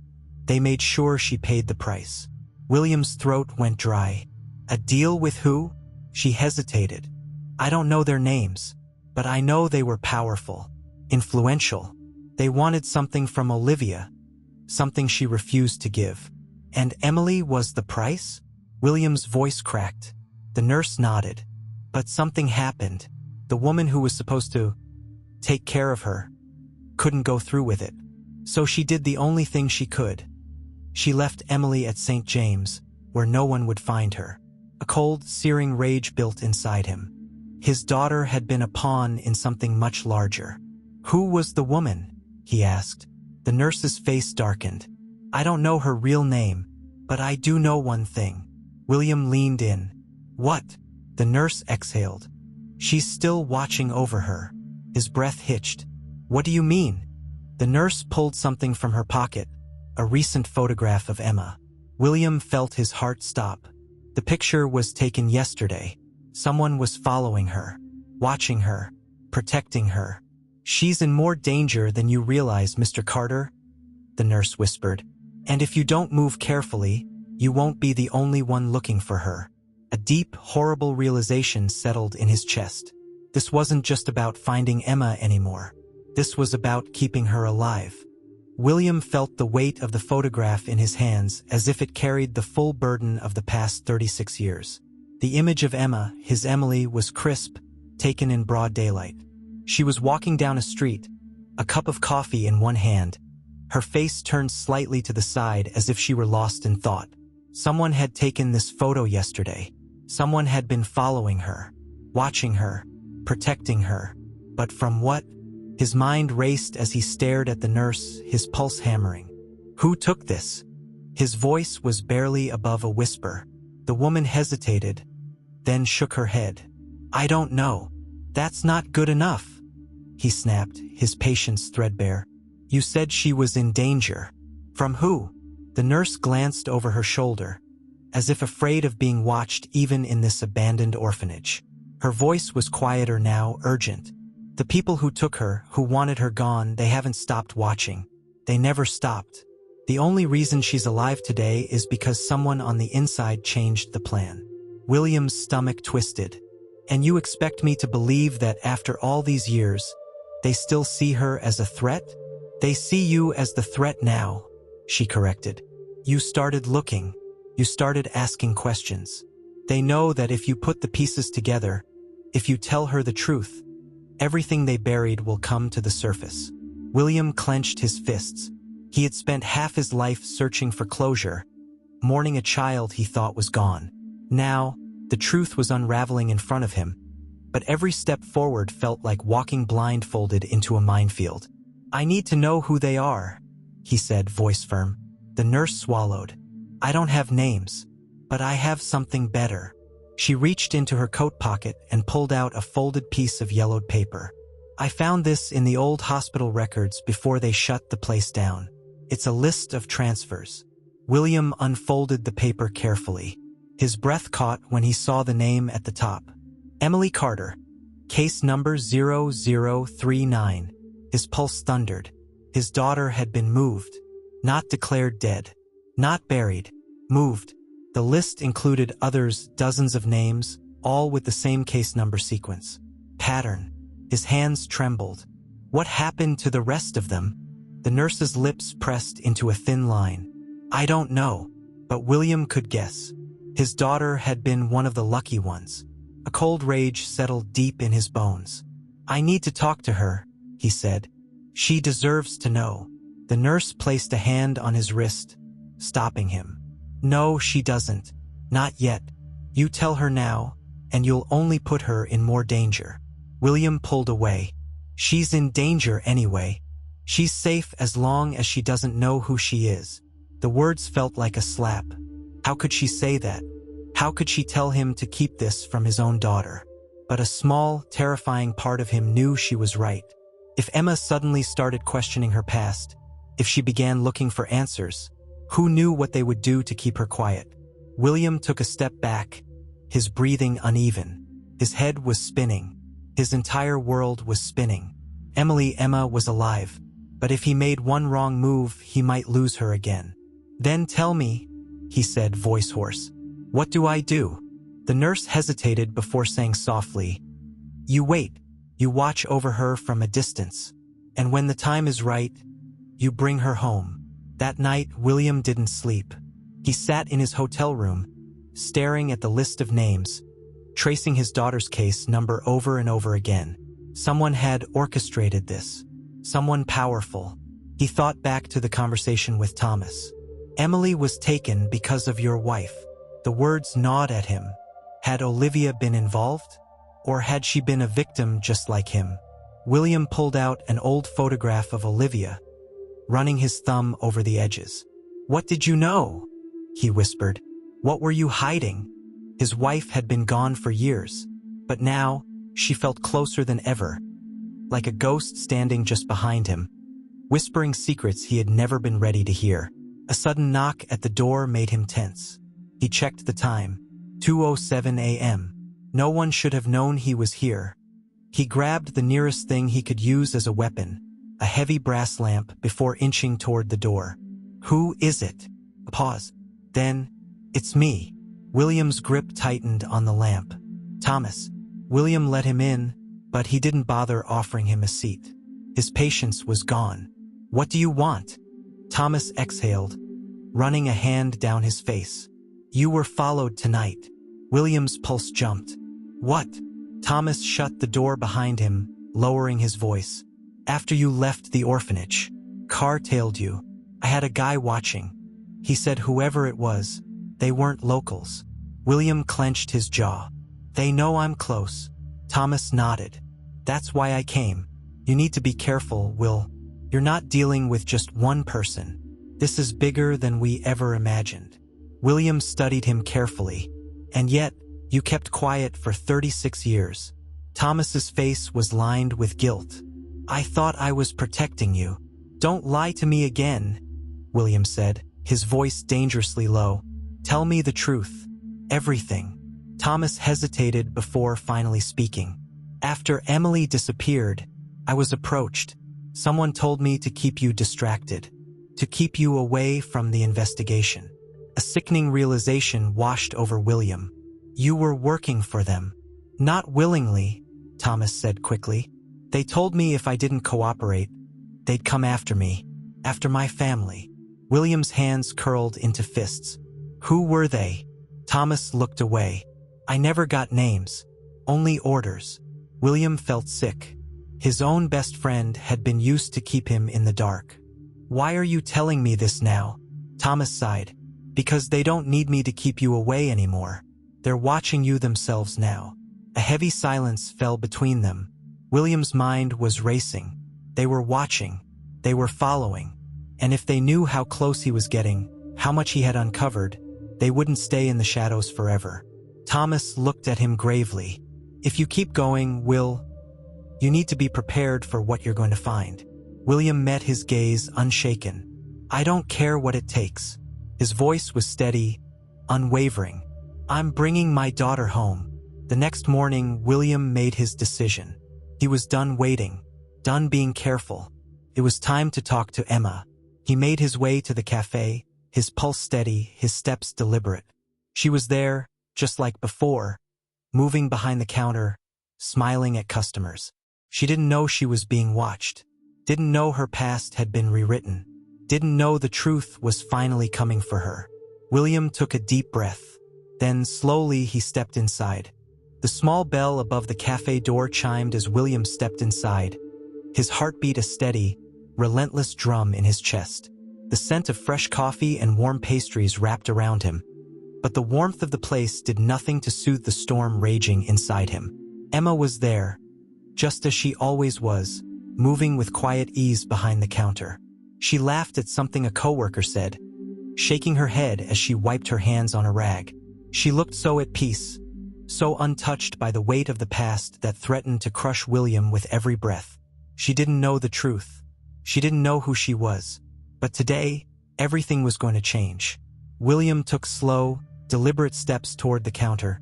they made sure she paid the price." William's throat went dry. "A deal with who?" She hesitated. "I don't know their names, but I know they were powerful, influential. They wanted something from Olivia, something she refused to give. And Emily was the price?" William's voice cracked. The nurse nodded. "But something happened. The woman who was supposed to take care of her couldn't go through with it. So she did the only thing she could. She left Emily at St. James, where no one would find her." A cold, searing rage built inside him. His daughter had been a pawn in something much larger. "Who was the woman?" he asked. The nurse's face darkened. "I don't know her real name, but I do know one thing." William leaned in. "What?" The nurse exhaled. "She's still watching over her." His breath hitched. "What do you mean?" The nurse pulled something from her pocket, a recent photograph of Emma. William felt his heart stop. The picture was taken yesterday. Someone was following her, watching her, protecting her. "She's in more danger than you realize, Mr. Carter," the nurse whispered. "And if you don't move carefully, you won't be the only one looking for her." A deep, horrible realization settled in his chest. This wasn't just about finding Emma anymore. This was about keeping her alive. William felt the weight of the photograph in his hands as if it carried the full burden of the past 36 years. The image of Emma, his Emily, was crisp, taken in broad daylight. She was walking down a street, a cup of coffee in one hand, her face turned slightly to the side as if she were lost in thought. Someone had taken this photo yesterday. Someone had been following her, watching her, protecting her. But from what? His mind raced as he stared at the nurse, his pulse hammering. Who took this? His voice was barely above a whisper. The woman hesitated, then shook her head. "I don't know. That's not good enough," he snapped, his patience threadbare. "You said she was in danger. From who?" The nurse glanced over her shoulder, as if afraid of being watched even in this abandoned orphanage. Her voice was quieter now, urgent. "The people who took her, who wanted her gone, they haven't stopped watching. They never stopped. The only reason she's alive today is because someone on the inside changed the plan." William's stomach twisted. "And you expect me to believe that after all these years, they still see her as a threat?" "They see you as the threat now," she corrected. "You started looking. You started asking questions. They know that if you put the pieces together, if you tell her the truth, everything they buried will come to the surface." William clenched his fists. He had spent half his life searching for closure, mourning a child he thought was gone. Now, the truth was unraveling in front of him, but every step forward felt like walking blindfolded into a minefield. "I need to know who they are," he said, voice firm. The nurse swallowed. I don't have names, but I have something better. She reached into her coat pocket and pulled out a folded piece of yellowed paper. I found this in the old hospital records before they shut the place down. It's a list of transfers. William unfolded the paper carefully. His breath caught when he saw the name at the top. Emily Carter, case number 0039. His pulse thundered. His daughter had been moved. Not declared dead. Not buried. Moved. The list included others, dozens of names, all with the same case number sequence. Pattern. His hands trembled. What happened to the rest of them? The nurse's lips pressed into a thin line. I don't know, but William could guess. His daughter had been one of the lucky ones. A cold rage settled deep in his bones. I need to talk to her, he said. She deserves to know. The nurse placed a hand on his wrist, stopping him. No, she doesn't. Not yet. You tell her now, and you'll only put her in more danger. William pulled away. She's in danger anyway. She's safe as long as she doesn't know who she is. The words felt like a slap. How could she say that? How could she tell him to keep this from his own daughter? But a small, terrifying part of him knew she was right. If Emma suddenly started questioning her past, if she began looking for answers, who knew what they would do to keep her quiet? William took a step back, his breathing uneven. His head was spinning. His entire world was spinning. Emma was alive, but if he made one wrong move, he might lose her again. Then tell me, he said, voice hoarse. What do I do? The nurse hesitated before saying softly, You wait. You watch over her from a distance. And when the time is right, you bring her home. That night, William didn't sleep. He sat in his hotel room, staring at the list of names, tracing his daughter's case number over and over again. Someone had orchestrated this. Someone powerful. He thought back to the conversation with Thomas. Emily was taken because of your wife. The words gnawed at him. Had Olivia been involved? Or had she been a victim just like him? William pulled out an old photograph of Olivia, running his thumb over the edges. What did you know? He whispered. What were you hiding? His wife had been gone for years, but now she felt closer than ever, like a ghost standing just behind him, whispering secrets he had never been ready to hear. A sudden knock at the door made him tense. He checked the time. 2:07 a.m. No one should have known he was here. He grabbed the nearest thing he could use as a weapon, a heavy brass lamp, before inching toward the door. Who is it? A pause. Then, it's me. William's grip tightened on the lamp. Thomas. William let him in, but he didn't bother offering him a seat. His patience was gone. What do you want? Thomas exhaled, running a hand down his face. You were followed tonight. William's pulse jumped. What? Thomas shut the door behind him, lowering his voice. After you left the orphanage, car tailed you. I had a guy watching. He said whoever it was, they weren't locals. William clenched his jaw. They know I'm close. Thomas nodded. That's why I came. You need to be careful, Will. You're not dealing with just one person. This is bigger than we ever imagined. William studied him carefully. And yet, you kept quiet for 36 years. Thomas's face was lined with guilt. I thought I was protecting you. Don't lie to me again, William said, his voice dangerously low. Tell me the truth. Everything. Thomas hesitated before finally speaking. After Emily disappeared, I was approached. Someone told me to keep you distracted, to keep you away from the investigation. A sickening realization washed over William. You were working for them. Not willingly, Thomas said quickly. They told me if I didn't cooperate, they'd come after me, after my family. William's hands curled into fists. Who were they? Thomas looked away. I never got names, only orders. William felt sick. His own best friend had been used to keep him in the dark. Why are you telling me this now? Thomas sighed. Because they don't need me to keep you away anymore. They're watching you themselves now. A heavy silence fell between them. William's mind was racing. They were watching. They were following. And if they knew how close he was getting, how much he had uncovered, they wouldn't stay in the shadows forever. Thomas looked at him gravely. If you keep going, you need to be prepared for what you're going to find. William met his gaze unshaken. I don't care what it takes. His voice was steady, unwavering. I'm bringing my daughter home. The next morning, William made his decision. He was done waiting, done being careful. It was time to talk to Emma. He made his way to the cafe, his pulse steady, his steps deliberate. She was there, just like before, moving behind the counter, smiling at customers. She didn't know she was being watched, didn't know her past had been rewritten, didn't know the truth was finally coming for her. William took a deep breath. Then slowly he stepped inside. The small bell above the cafe door chimed as William stepped inside, his heartbeat a steady, relentless drum in his chest. The scent of fresh coffee and warm pastries wrapped around him. But the warmth of the place did nothing to soothe the storm raging inside him. Emma was there, just as she always was, moving with quiet ease behind the counter. She laughed at something a coworker said, shaking her head as she wiped her hands on a rag. She looked so at peace, so untouched by the weight of the past that threatened to crush William with every breath. She didn't know the truth. She didn't know who she was. But today, everything was going to change. William took slow, deliberate steps toward the counter,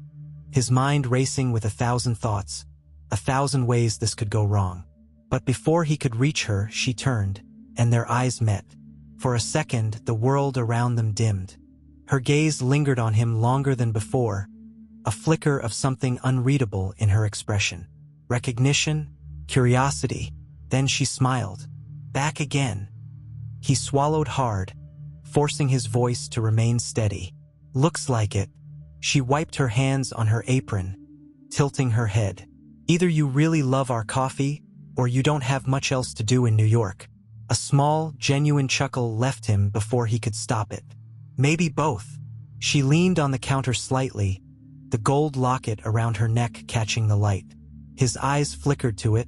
his mind racing with 1,000 thoughts, 1,000 ways this could go wrong. But before he could reach her, she turned, and their eyes met. For a second, the world around them dimmed. Her gaze lingered on him longer than before, a flicker of something unreadable in her expression. Recognition, curiosity. Then she smiled. Back again. He swallowed hard, forcing his voice to remain steady. Looks like it. She wiped her hands on her apron, tilting her head. Either you really love our coffee, or you don't have much else to do in New York. A small, genuine chuckle left him before he could stop it. Maybe both. She leaned on the counter slightly, the gold locket around her neck catching the light. His eyes flickered to it,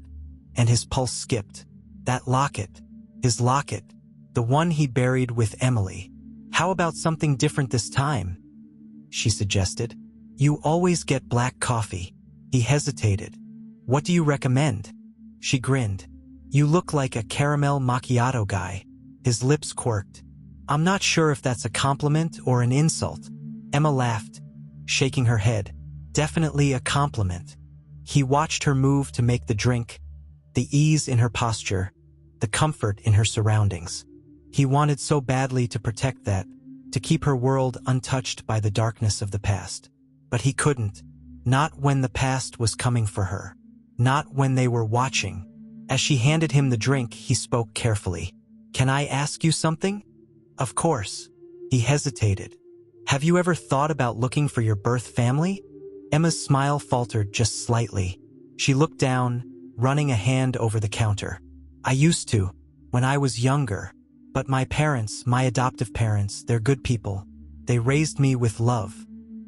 and his pulse skipped. That locket. His locket. The one he buried with Emily. How about something different this time? She suggested. You always get black coffee. He hesitated. What do you recommend? She grinned. You look like a caramel macchiato guy. His lips quirked. I'm not sure if that's a compliment or an insult. Emma laughed, shaking her head. Definitely a compliment. He watched her move to make the drink, the ease in her posture, the comfort in her surroundings. He wanted so badly to protect that, to keep her world untouched by the darkness of the past. But he couldn't. Not when the past was coming for her. Not when they were watching. As she handed him the drink, he spoke carefully. Can I ask you something? Of course. He hesitated. Have you ever thought about looking for your birth family? Emma's smile faltered just slightly. She looked down, running a hand over the counter. I used to, when I was younger. But my parents, my adoptive parents, they're good people. They raised me with love.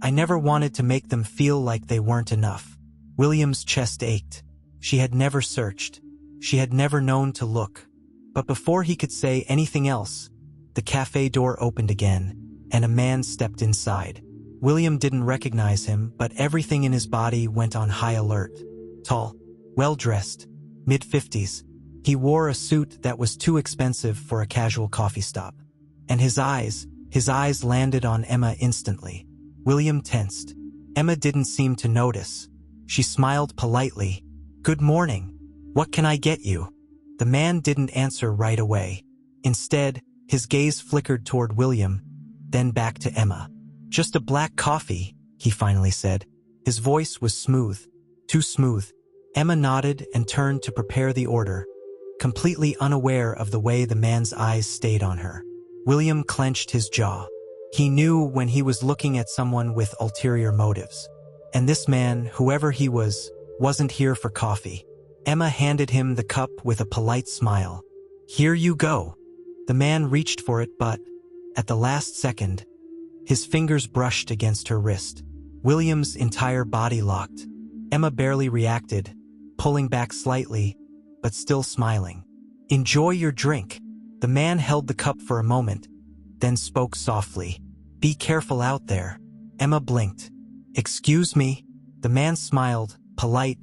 I never wanted to make them feel like they weren't enough. William's chest ached. She had never searched. She had never known to look. But before he could say anything else, the cafe door opened again, and a man stepped inside. William didn't recognize him, but everything in his body went on high alert. Tall, well-dressed, mid-50s. He wore a suit that was too expensive for a casual coffee stop. And his eyes landed on Emma instantly. William tensed. Emma didn't seem to notice. She smiled politely. Good morning. What can I get you? The man didn't answer right away. Instead, his gaze flickered toward William, then back to Emma. Just a black coffee, he finally said. His voice was smooth, too smooth. Emma nodded and turned to prepare the order, completely unaware of the way the man's eyes stayed on her. William clenched his jaw. He knew when he was looking at someone with ulterior motives. And this man, whoever he was, wasn't here for coffee. Emma handed him the cup with a polite smile. Here you go. The man reached for it, but, at the last second, his fingers brushed against her wrist. William's entire body locked. Emma barely reacted, pulling back slightly, but still smiling. Enjoy your drink. The man held the cup for a moment, then spoke softly. "Be careful out there." Emma blinked. "Excuse me?" The man smiled, polite,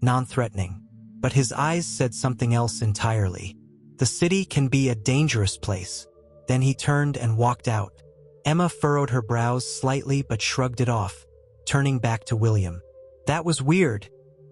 non-threatening. But his eyes said something else entirely. "The city can be a dangerous place." Then he turned and walked out. Emma furrowed her brows slightly but shrugged it off, turning back to William. "That was weird,"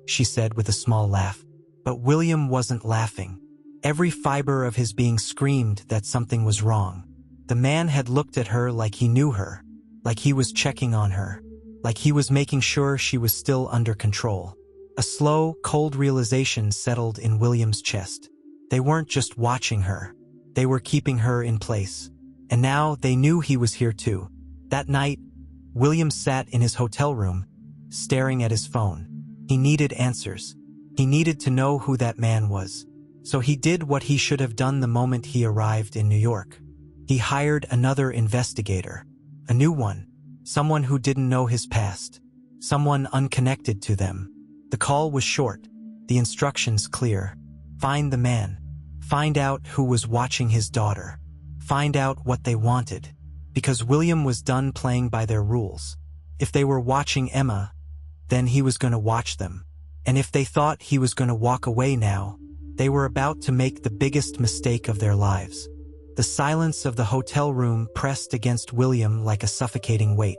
she said with a small laugh. But William wasn't laughing. Every fiber of his being screamed that something was wrong. The man had looked at her like he knew her, like he was checking on her, like he was making sure she was still under control. A slow, cold realization settled in William's chest. They weren't just watching her. They were keeping her in place. And now they knew he was here too. That night, William sat in his hotel room, staring at his phone. He needed answers. He needed to know who that man was. So he did what he should have done the moment he arrived in New York. He hired another investigator. A new one. Someone who didn't know his past. Someone unconnected to them. The call was short. The instructions clear. Find the man. Find out who was watching his daughter. Find out what they wanted. Because William was done playing by their rules. If they were watching Emma, then he was going to watch them. And if they thought he was going to walk away now, they were about to make the biggest mistake of their lives. The silence of the hotel room pressed against William like a suffocating weight.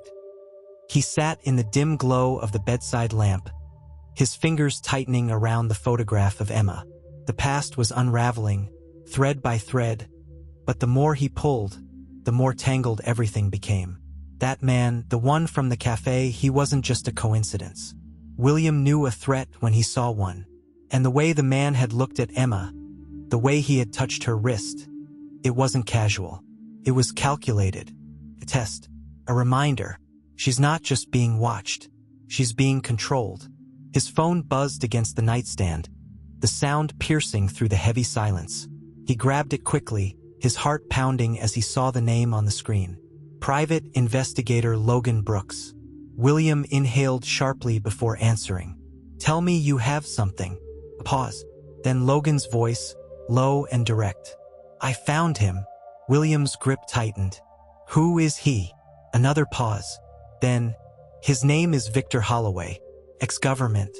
He sat in the dim glow of the bedside lamp, his fingers tightening around the photograph of Emma. The past was unraveling, thread by thread, but the more he pulled, the more tangled everything became. That man, the one from the cafe, he wasn't just a coincidence. William knew a threat when he saw one. And the way the man had looked at Emma, the way he had touched her wrist, it wasn't casual. It was calculated. A test. A reminder. She's not just being watched. She's being controlled. His phone buzzed against the nightstand, the sound piercing through the heavy silence. He grabbed it quickly, his heart pounding as he saw the name on the screen. Private Investigator Logan Brooks. William inhaled sharply before answering. "Tell me you have something." A pause. Then Logan's voice, low and direct. "I found him." William's grip tightened. "Who is he?" Another pause. Then, "His name is Victor Holloway, ex-government,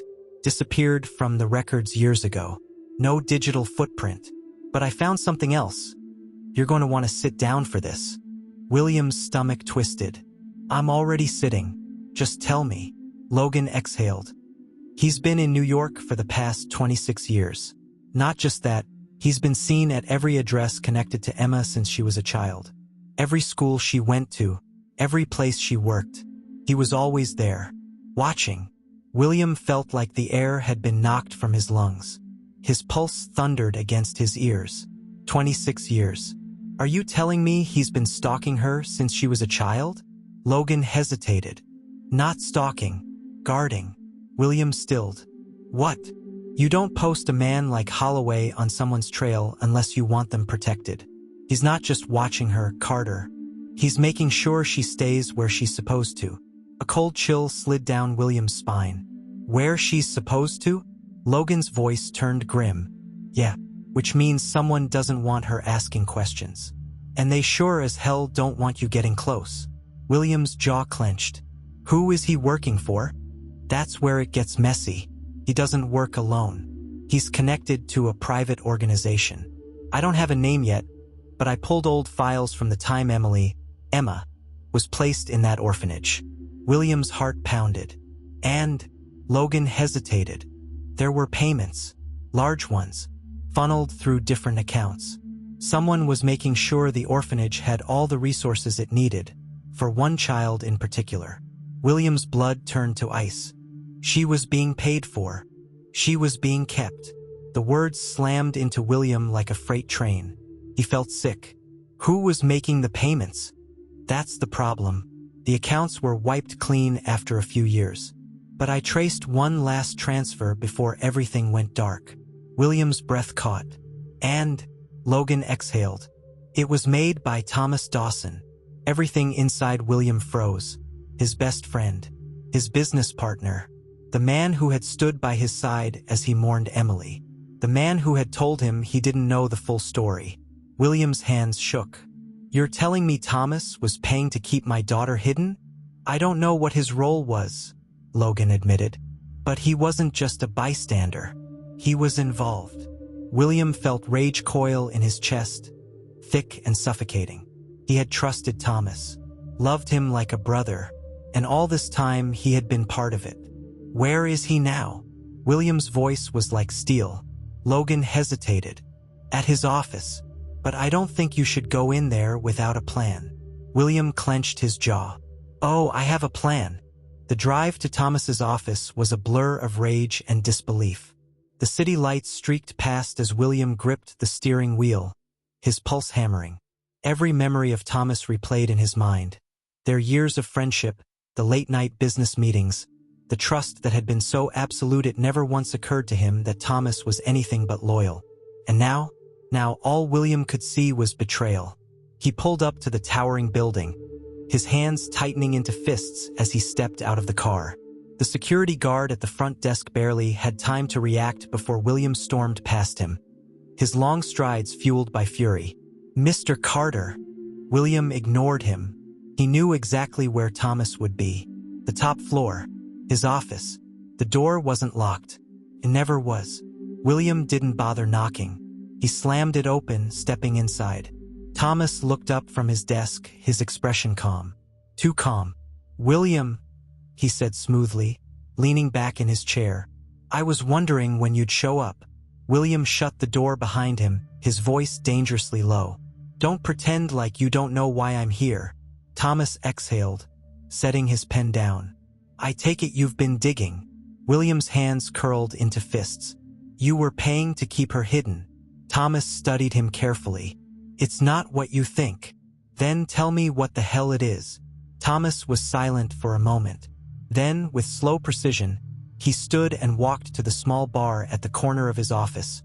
disappeared from the records years ago. No digital footprint. But I found something else. You're going to want to sit down for this." William's stomach twisted. "I'm already sitting. Just tell me." Logan exhaled. "He's been in New York for the past 26 years. Not just that, he's been seen at every address connected to Emma since she was a child. Every school she went to, every place she worked. He was always there, watching." William felt like the air had been knocked from his lungs. His pulse thundered against his ears. 26 years. "Are you telling me he's been stalking her since she was a child?" Logan hesitated. "Not stalking, guarding." William stilled. "What? You don't post a man like Holloway on someone's trail unless you want them protected. He's not just watching her, Carter. He's making sure she stays where she's supposed to." A cold chill slid down William's spine. "Where she's supposed to?" Logan's voice turned grim. "Yeah, which means someone doesn't want her asking questions. And they sure as hell don't want you getting close." William's jaw clenched. "Who is he working for?" "That's where it gets messy. He doesn't work alone. He's connected to a private organization. I don't have a name yet, but I pulled old files from the time Emma, was placed in that orphanage." William's heart pounded. "And?" Logan hesitated. "There were payments, large ones, funneled through different accounts. Someone was making sure the orphanage had all the resources it needed, for one child in particular." William's blood turned to ice. She was being paid for. She was being kept. The words slammed into William like a freight train. He felt sick. Who was making the payments? That's the problem. The accounts were wiped clean after a few years. But I traced one last transfer before everything went dark. William's breath caught. "And?" Logan exhaled. "It was made by Thomas Dawson." Everything inside William froze. His best friend. His business partner. The man who had stood by his side as he mourned Emily. The man who had told him he didn't know the full story. William's hands shook. You're telling me Thomas was paying to keep my daughter hidden? I don't know what his role was, Logan admitted. But he wasn't just a bystander. He was involved. William felt rage coil in his chest, thick and suffocating. He had trusted Thomas, loved him like a brother, and all this time he had been part of it. Where is he now? William's voice was like steel. Logan hesitated. At his office. But I don't think you should go in there without a plan. William clenched his jaw. Oh, I have a plan. The drive to Thomas's office was a blur of rage and disbelief. The city lights streaked past as William gripped the steering wheel, his pulse hammering. Every memory of Thomas replayed in his mind. Their years of friendship, the late-night business meetings, the trust that had been so absolute it never once occurred to him that Thomas was anything but loyal. And now all William could see was betrayal. He pulled up to the towering building, his hands tightening into fists as he stepped out of the car. The security guard at the front desk barely had time to react before William stormed past him, his long strides fueled by fury. Mr. Carter. William ignored him. He knew exactly where Thomas would be. The top floor. His office. The door wasn't locked. It never was. William didn't bother knocking. He slammed it open, stepping inside. Thomas looked up from his desk, his expression calm. Too calm. William, he said smoothly, leaning back in his chair. I was wondering when you'd show up. William shut the door behind him, his voice dangerously low. Don't pretend like you don't know why I'm here. Thomas exhaled, setting his pen down. I take it you've been digging. William's hands curled into fists. You were paying to keep her hidden. Thomas studied him carefully. It's not what you think. Then tell me what the hell it is. Thomas was silent for a moment. Then, with slow precision, he stood and walked to the small bar at the corner of his office,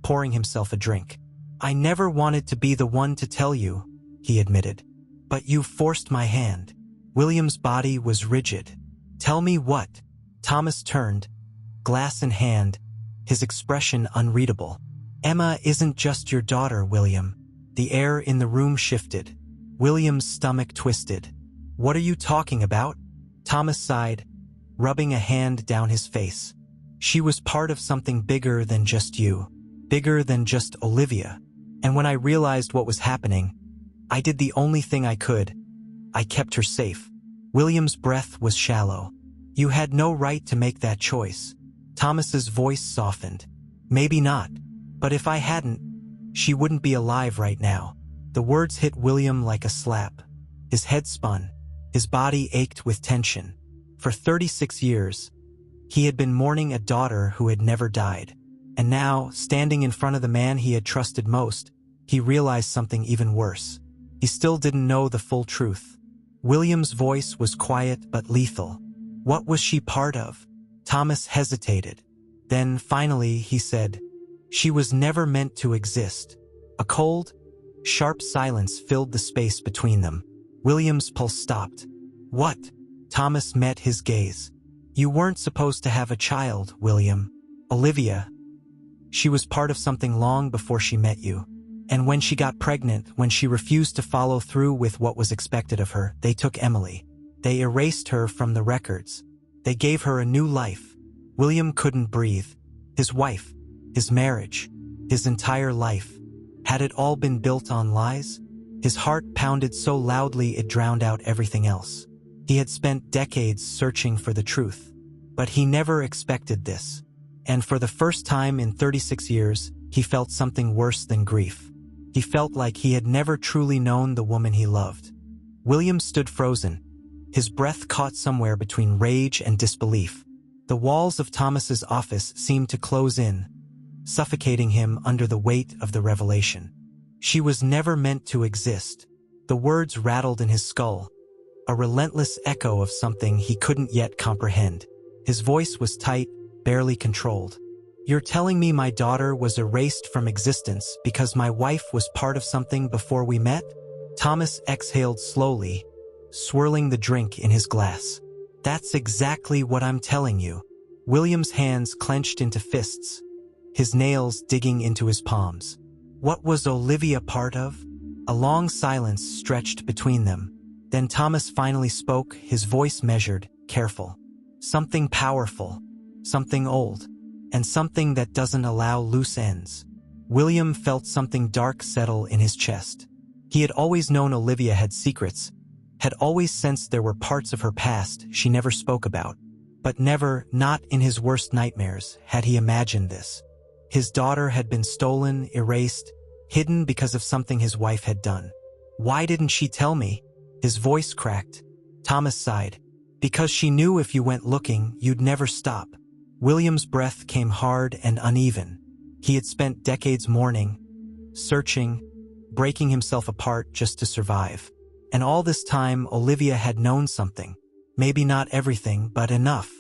pouring himself a drink. I never wanted to be the one to tell you, he admitted. But you forced my hand. William's body was rigid. Tell me what? Thomas turned, glass in hand, his expression unreadable. Emma isn't just your daughter, William. The air in the room shifted. William's stomach twisted. What are you talking about? Thomas sighed, rubbing a hand down his face. She was part of something bigger than just you, bigger than just Olivia. And when I realized what was happening, I did the only thing I could. I kept her safe. William's breath was shallow. You had no right to make that choice. Thomas's voice softened. Maybe not. But if I hadn't, she wouldn't be alive right now. The words hit William like a slap. His head spun. His body ached with tension. For 36 years, he had been mourning a daughter who had never died. And now, standing in front of the man he had trusted most, he realized something even worse. He still didn't know the full truth. William's voice was quiet but lethal. What was she part of? Thomas hesitated. Then, finally, he said, she was never meant to exist. A cold, sharp silence filled the space between them. William's pulse stopped. What? Thomas met his gaze. You weren't supposed to have a child, William. Olivia. She was part of something long before she met you. And when she got pregnant, when she refused to follow through with what was expected of her, they took Emily. They erased her from the records. They gave her a new life. William couldn't breathe. His wife, his marriage, his entire life. Had it all been built on lies? His heart pounded so loudly it drowned out everything else. He had spent decades searching for the truth. But he never expected this. And for the first time in 36 years, he felt something worse than grief. He felt like he had never truly known the woman he loved. William stood frozen, his breath caught somewhere between rage and disbelief. The walls of Thomas's office seemed to close in, suffocating him under the weight of the revelation. She was never meant to exist. The words rattled in his skull, a relentless echo of something he couldn't yet comprehend. His voice was tight, barely controlled. You're telling me my daughter was erased from existence because my wife was part of something before we met? Thomas exhaled slowly, swirling the drink in his glass. That's exactly what I'm telling you. William's hands clenched into fists, his nails digging into his palms. What was Olivia part of? A long silence stretched between them. Then Thomas finally spoke, his voice measured, careful. Something powerful, something old, and something that doesn't allow loose ends. William felt something dark settle in his chest. He had always known Olivia had secrets, had always sensed there were parts of her past she never spoke about. But never, not in his worst nightmares, had he imagined this. His daughter had been stolen, erased, hidden because of something his wife had done. Why didn't she tell me? His voice cracked. Thomas sighed. Because she knew if you went looking, you'd never stop. William's breath came hard and uneven. He had spent decades mourning, searching, breaking himself apart just to survive. And all this time, Olivia had known something. Maybe not everything, but enough.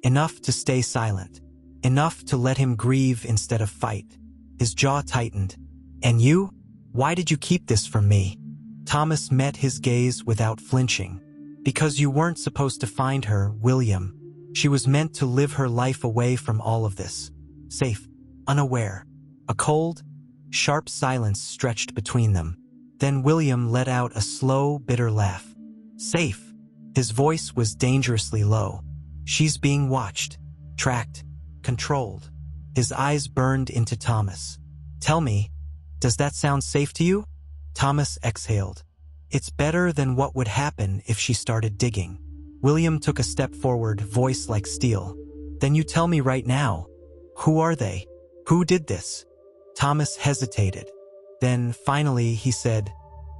Enough to stay silent. Enough to let him grieve instead of fight. His jaw tightened. And you? Why did you keep this from me? Thomas met his gaze without flinching. Because you weren't supposed to find her, William. She was meant to live her life away from all of this. Safe, unaware. A cold, sharp silence stretched between them. Then William let out a slow, bitter laugh. Safe. His voice was dangerously low. She's being watched, tracked, controlled. His eyes burned into Thomas. Tell me, does that sound safe to you? Thomas exhaled. It's better than what would happen if she started digging. William took a step forward, voice like steel. Then you tell me right now. Who are they? Who did this? Thomas hesitated. Then, finally, he said,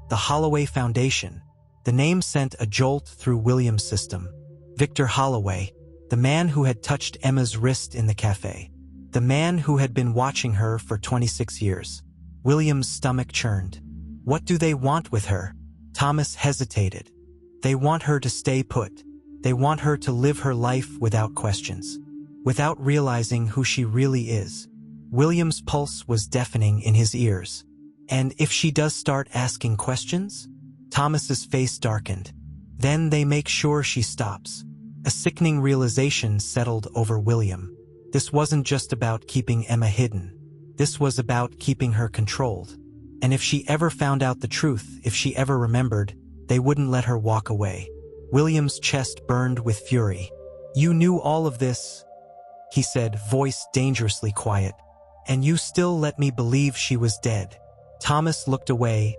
the Holloway Foundation. The name sent a jolt through William's system. Victor Holloway, the man who had touched Emma's wrist in the cafe. The man who had been watching her for 26 years. William's stomach churned. What do they want with her? Thomas hesitated. They want her to stay put. They want her to live her life without questions, without realizing who she really is. William's pulse was deafening in his ears. And if she does start asking questions? Thomas's face darkened. Then they make sure she stops. A sickening realization settled over William. This wasn't just about keeping Emma hidden. This was about keeping her controlled. And if she ever found out the truth, if she ever remembered, they wouldn't let her walk away. William's chest burned with fury. You knew all of this, he said, voice dangerously quiet. And you still let me believe she was dead. Thomas looked away,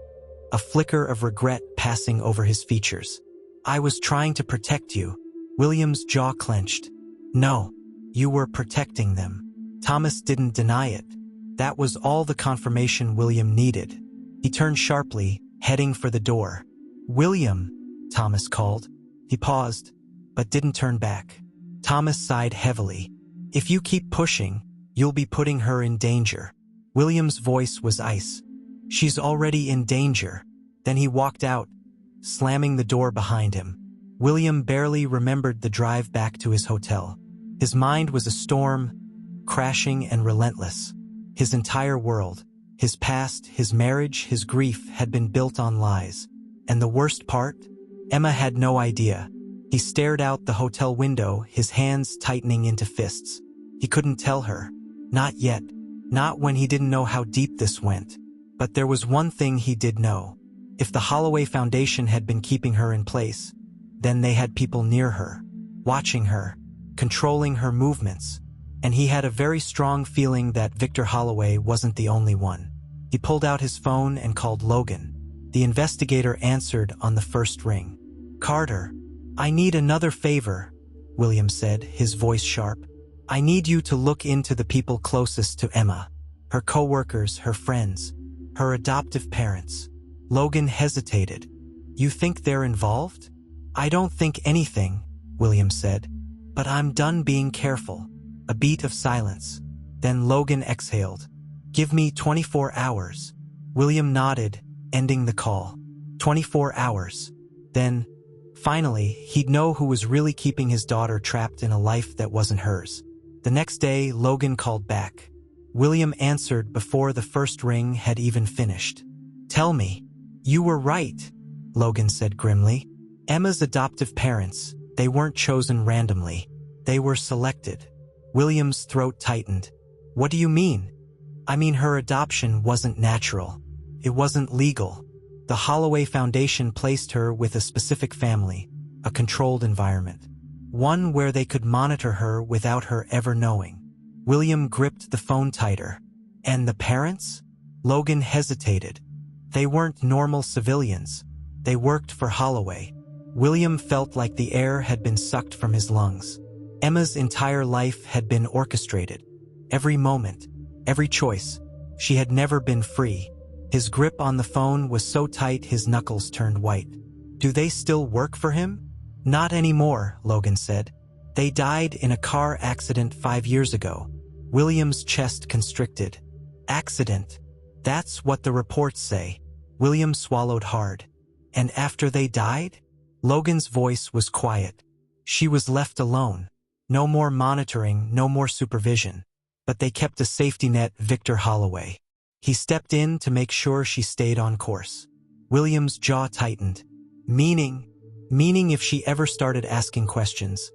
a flicker of regret passing over his features. I was trying to protect you. William's jaw clenched. No, you were protecting them. Thomas didn't deny it. That was all the confirmation William needed. He turned sharply, heading for the door. William, Thomas called. He paused, but didn't turn back. Thomas sighed heavily. If you keep pushing, you'll be putting her in danger. William's voice was ice. She's already in danger. Then he walked out, slamming the door behind him. William barely remembered the drive back to his hotel. His mind was a storm, crashing and relentless. His entire world, his past, his marriage, his grief had been built on lies. And the worst part? Emma had no idea. He stared out the hotel window, his hands tightening into fists. He couldn't tell her. Not yet. Not when he didn't know how deep this went. But there was one thing he did know. If the Holloway Foundation had been keeping her in place, then they had people near her, watching her, controlling her movements. And he had a very strong feeling that Victor Holloway wasn't the only one. He pulled out his phone and called Logan. The investigator answered on the first ring. Carter, I need another favor, William said, his voice sharp. I need you to look into the people closest to Emma. Her co-workers, her friends, her adoptive parents. Logan hesitated. You think they're involved? I don't think anything, William said. But I'm done being careful. A beat of silence. Then Logan exhaled. Give me 24 hours. William nodded, ending the call. 24 hours. Then, finally, he'd know who was really keeping his daughter trapped in a life that wasn't hers. The next day, Logan called back. William answered before the first ring had even finished. Tell me. You were right, Logan said grimly. Emma's adoptive parents, they weren't chosen randomly. They were selected. William's throat tightened. What do you mean? I mean, her adoption wasn't natural. It wasn't legal. The Holloway Foundation placed her with a specific family, a controlled environment. One where they could monitor her without her ever knowing. William gripped the phone tighter. And the parents? Logan hesitated. They weren't normal civilians. They worked for Holloway. William felt like the air had been sucked from his lungs. Emma's entire life had been orchestrated. Every moment, every choice. She had never been free. His grip on the phone was so tight his knuckles turned white. Do they still work for him? Not anymore, Logan said. They died in a car accident 5 years ago. William's chest constricted. Accident. That's what the reports say. William swallowed hard. And after they died? Logan's voice was quiet. She was left alone. No more monitoring, no more supervision. But they kept a safety net, Victor Holloway. He stepped in to make sure she stayed on course. William's jaw tightened. Meaning if she ever started asking questions,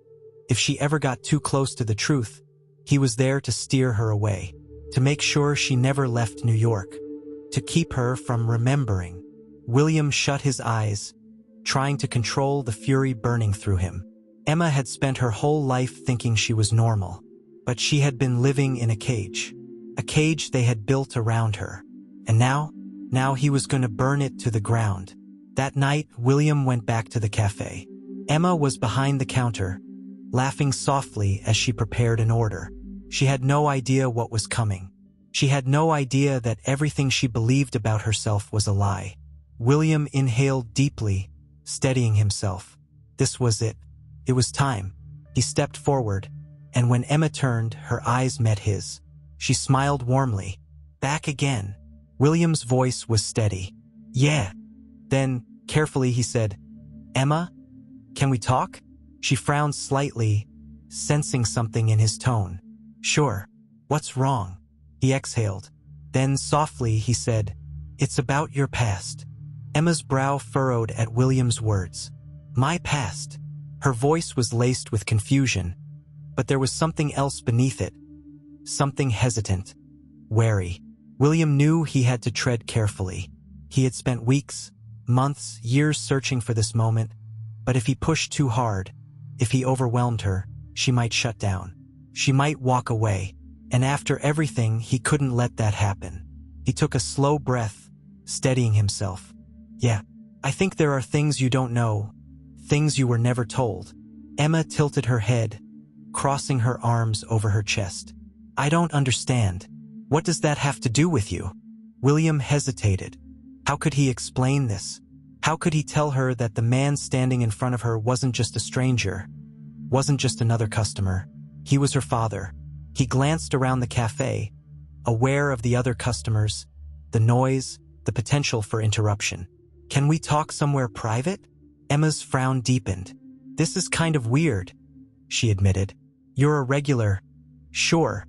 if she ever got too close to the truth, he was there to steer her away, to make sure she never left New York, to keep her from remembering. William shut his eyes, trying to control the fury burning through him. Emma had spent her whole life thinking she was normal, but she had been living in a cage they had built around her. And now he was going to burn it to the ground. That night, William went back to the cafe. Emma was behind the counter, laughing softly as she prepared an order. She had no idea what was coming. She had no idea that everything she believed about herself was a lie. William inhaled deeply, steadying himself. This was it. It was time. He stepped forward, and when Emma turned, her eyes met his. She smiled warmly. Back again. William's voice was steady. Yeah. Then, carefully, he said, Emma, can we talk? She frowned slightly, sensing something in his tone. Sure. What's wrong? He exhaled. Then, softly, he said, It's about your past. Emma's brow furrowed at William's words. My past. Her voice was laced with confusion, but there was something else beneath it. Something hesitant, wary. William knew he had to tread carefully. He had spent weeks, months, years searching for this moment, but if he pushed too hard, if he overwhelmed her, she might shut down. She might walk away, and after everything, he couldn't let that happen. He took a slow breath, steadying himself. Yeah, I think there are things you don't know, things you were never told. Emma tilted her head, crossing her arms over her chest. I don't understand. What does that have to do with you? William hesitated. How could he explain this? How could he tell her that the man standing in front of her wasn't just a stranger, wasn't just another customer? He was her father. He glanced around the cafe, aware of the other customers, the noise, the potential for interruption. Can we talk somewhere private? Emma's frown deepened. This is kind of weird, she admitted. You're a regular. Sure,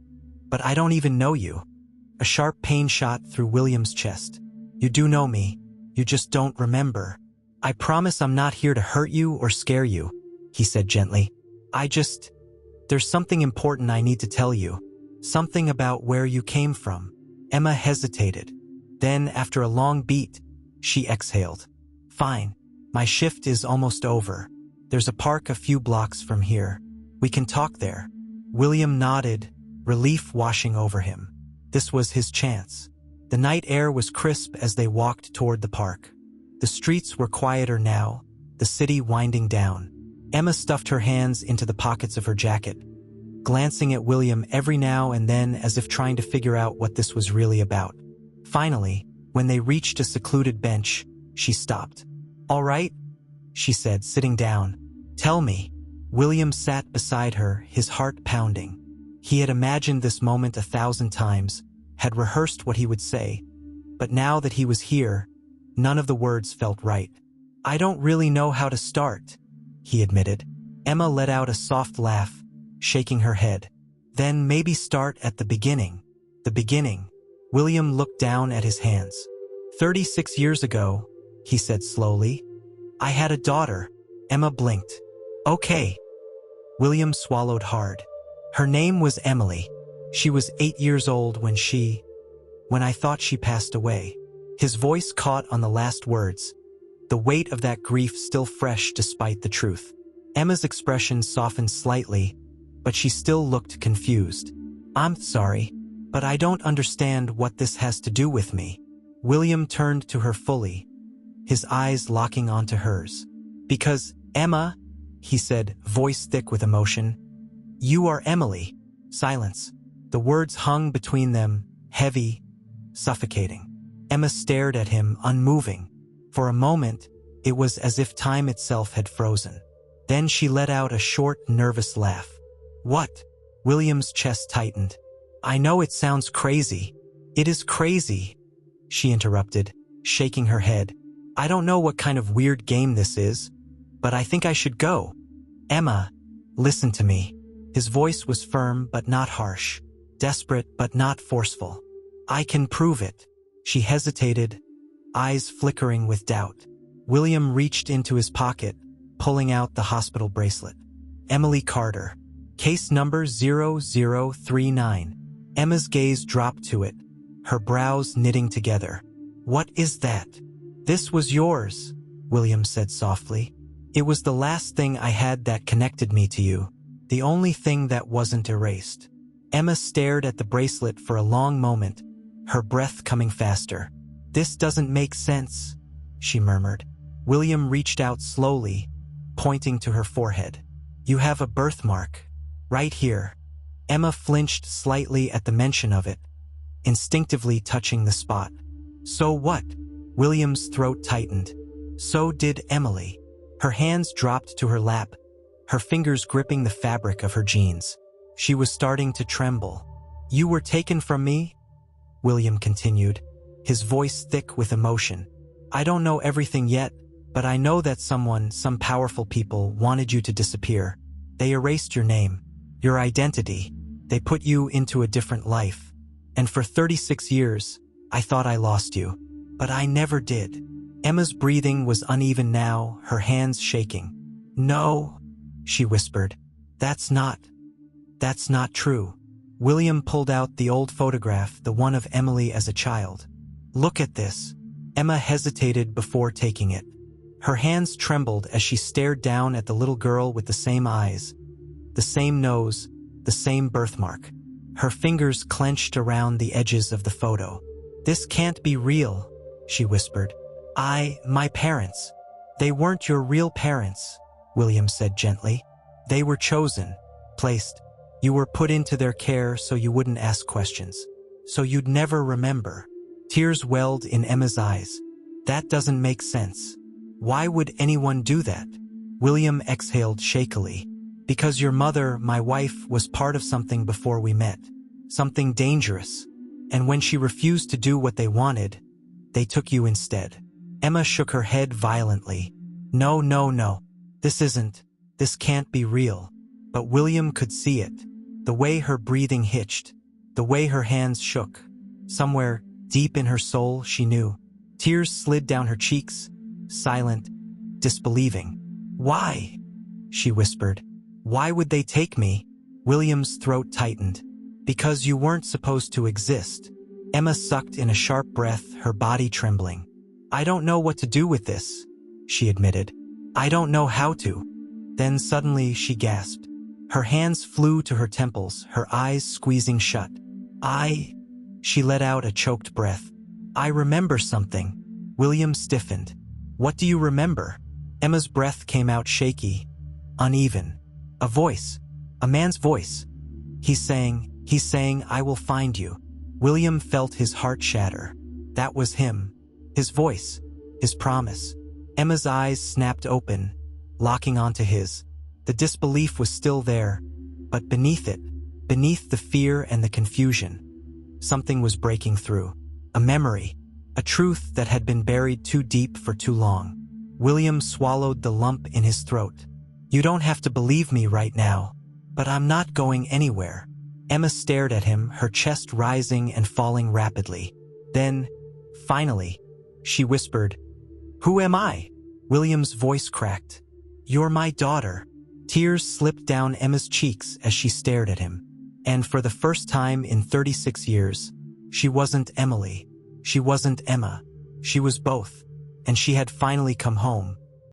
but I don't even know you. A sharp pain shot through William's chest. You do know me. You just don't remember. I promise I'm not here to hurt you or scare you, he said gently. There's something important I need to tell you. Something about where you came from. Emma hesitated. Then, after a long beat, she exhaled. Fine. My shift is almost over. There's a park a few blocks from here. We can talk there. William nodded, relief washing over him. This was his chance. The night air was crisp as they walked toward the park. The streets were quieter now, the city winding down. Emma stuffed her hands into the pockets of her jacket, glancing at William every now and then as if trying to figure out what this was really about. Finally, when they reached a secluded bench, she stopped. All right, she said, sitting down. Tell me. William sat beside her, his heart pounding. He had imagined this moment 1,000 times, had rehearsed what he would say, but now that he was here, none of the words felt right. I don't really know how to start, he admitted. Emma let out a soft laugh, shaking her head. Then maybe start at the beginning. The beginning. William looked down at his hands. 36 years ago, he said slowly, I had a daughter. Emma blinked. Okay. William swallowed hard. Her name was Emily. She was 8 years old when she... when I thought she passed away." His voice caught on the last words, the weight of that grief still fresh despite the truth. Emma's expression softened slightly, but she still looked confused. "I'm sorry, but I don't understand what this has to do with me." William turned to her fully, his eyes locking onto hers. "Because, Emma," he said, voice thick with emotion, "you are Emily." Silence. The words hung between them, heavy, suffocating. Emma stared at him, unmoving. For a moment, it was as if time itself had frozen. Then she let out a short, nervous laugh. "What?" William's chest tightened. "I know it sounds crazy." "It is crazy," she interrupted, shaking her head. "I don't know what kind of weird game this is, but I think I should go." "Emma, listen to me." His voice was firm but not harsh, desperate but not forceful. "I can prove it." She hesitated, eyes flickering with doubt. William reached into his pocket, pulling out the hospital bracelet. "Emily Carter. Case number 0039. Emma's gaze dropped to it, her brows knitting together. "What is that?" "This was yours," William said softly. "It was the last thing I had that connected me to you, the only thing that wasn't erased." Emma stared at the bracelet for a long moment, her breath coming faster. "This doesn't make sense," she murmured. William reached out slowly, pointing to her forehead. "You have a birthmark. Right here." Emma flinched slightly at the mention of it, instinctively touching the spot. "So what?" William's throat tightened. So did Emily. Her hands dropped to her lap, her fingers gripping the fabric of her jeans. She was starting to tremble. "You were taken from me?" William continued, his voice thick with emotion. "I don't know everything yet, but I know that some powerful people wanted you to disappear. They erased your name, your identity. They put you into a different life. And for 36 years, I thought I lost you. But I never did." Emma's breathing was uneven now, her hands shaking. "No," she whispered. That's not true." William pulled out the old photograph, the one of Emily as a child. "Look at this." Emma hesitated before taking it. Her hands trembled as she stared down at the little girl with the same eyes, the same nose, the same birthmark. Her fingers clenched around the edges of the photo. "This can't be real," she whispered. My parents. They weren't your real parents," William said gently. "They were chosen, placed. You were put into their care so you wouldn't ask questions, so you'd never remember." Tears welled in Emma's eyes. "That doesn't make sense. Why would anyone do that?" William exhaled shakily. "Because your mother, my wife, was part of something before we met. Something dangerous. And when she refused to do what they wanted, they took you instead." Emma shook her head violently. No. This can't be real." But William could see it. The way her breathing hitched, the way her hands shook. Somewhere, deep in her soul, she knew. Tears slid down her cheeks, silent, disbelieving. "Why?" she whispered. "Why would they take me?" William's throat tightened. "Because you weren't supposed to exist." Emma sucked in a sharp breath, her body trembling. "I don't know what to do with this," she admitted. "I don't know how to." Then suddenly she gasped. Her hands flew to her temples, her eyes squeezing shut. She let out a choked breath. "I remember something." William stiffened. "What do you remember?" Emma's breath came out shaky, uneven. "A voice. A man's voice. He's saying, I will find you." William felt his heart shatter. That was him. His voice. His promise. Emma's eyes snapped open, locking onto his. The disbelief was still there, but beneath it, beneath the fear and the confusion, something was breaking through. A memory. A truth that had been buried too deep for too long. William swallowed the lump in his throat. "You don't have to believe me right now, but I'm not going anywhere." Emma stared at him, her chest rising and falling rapidly. Then, finally, she whispered, "Who am I?" William's voice cracked. "You're my daughter." Tears slipped down Emma's cheeks as she stared at him. And for the first time in 36 years, She wasn't Emily. She wasn't Emma. She was both. And she had finally come home,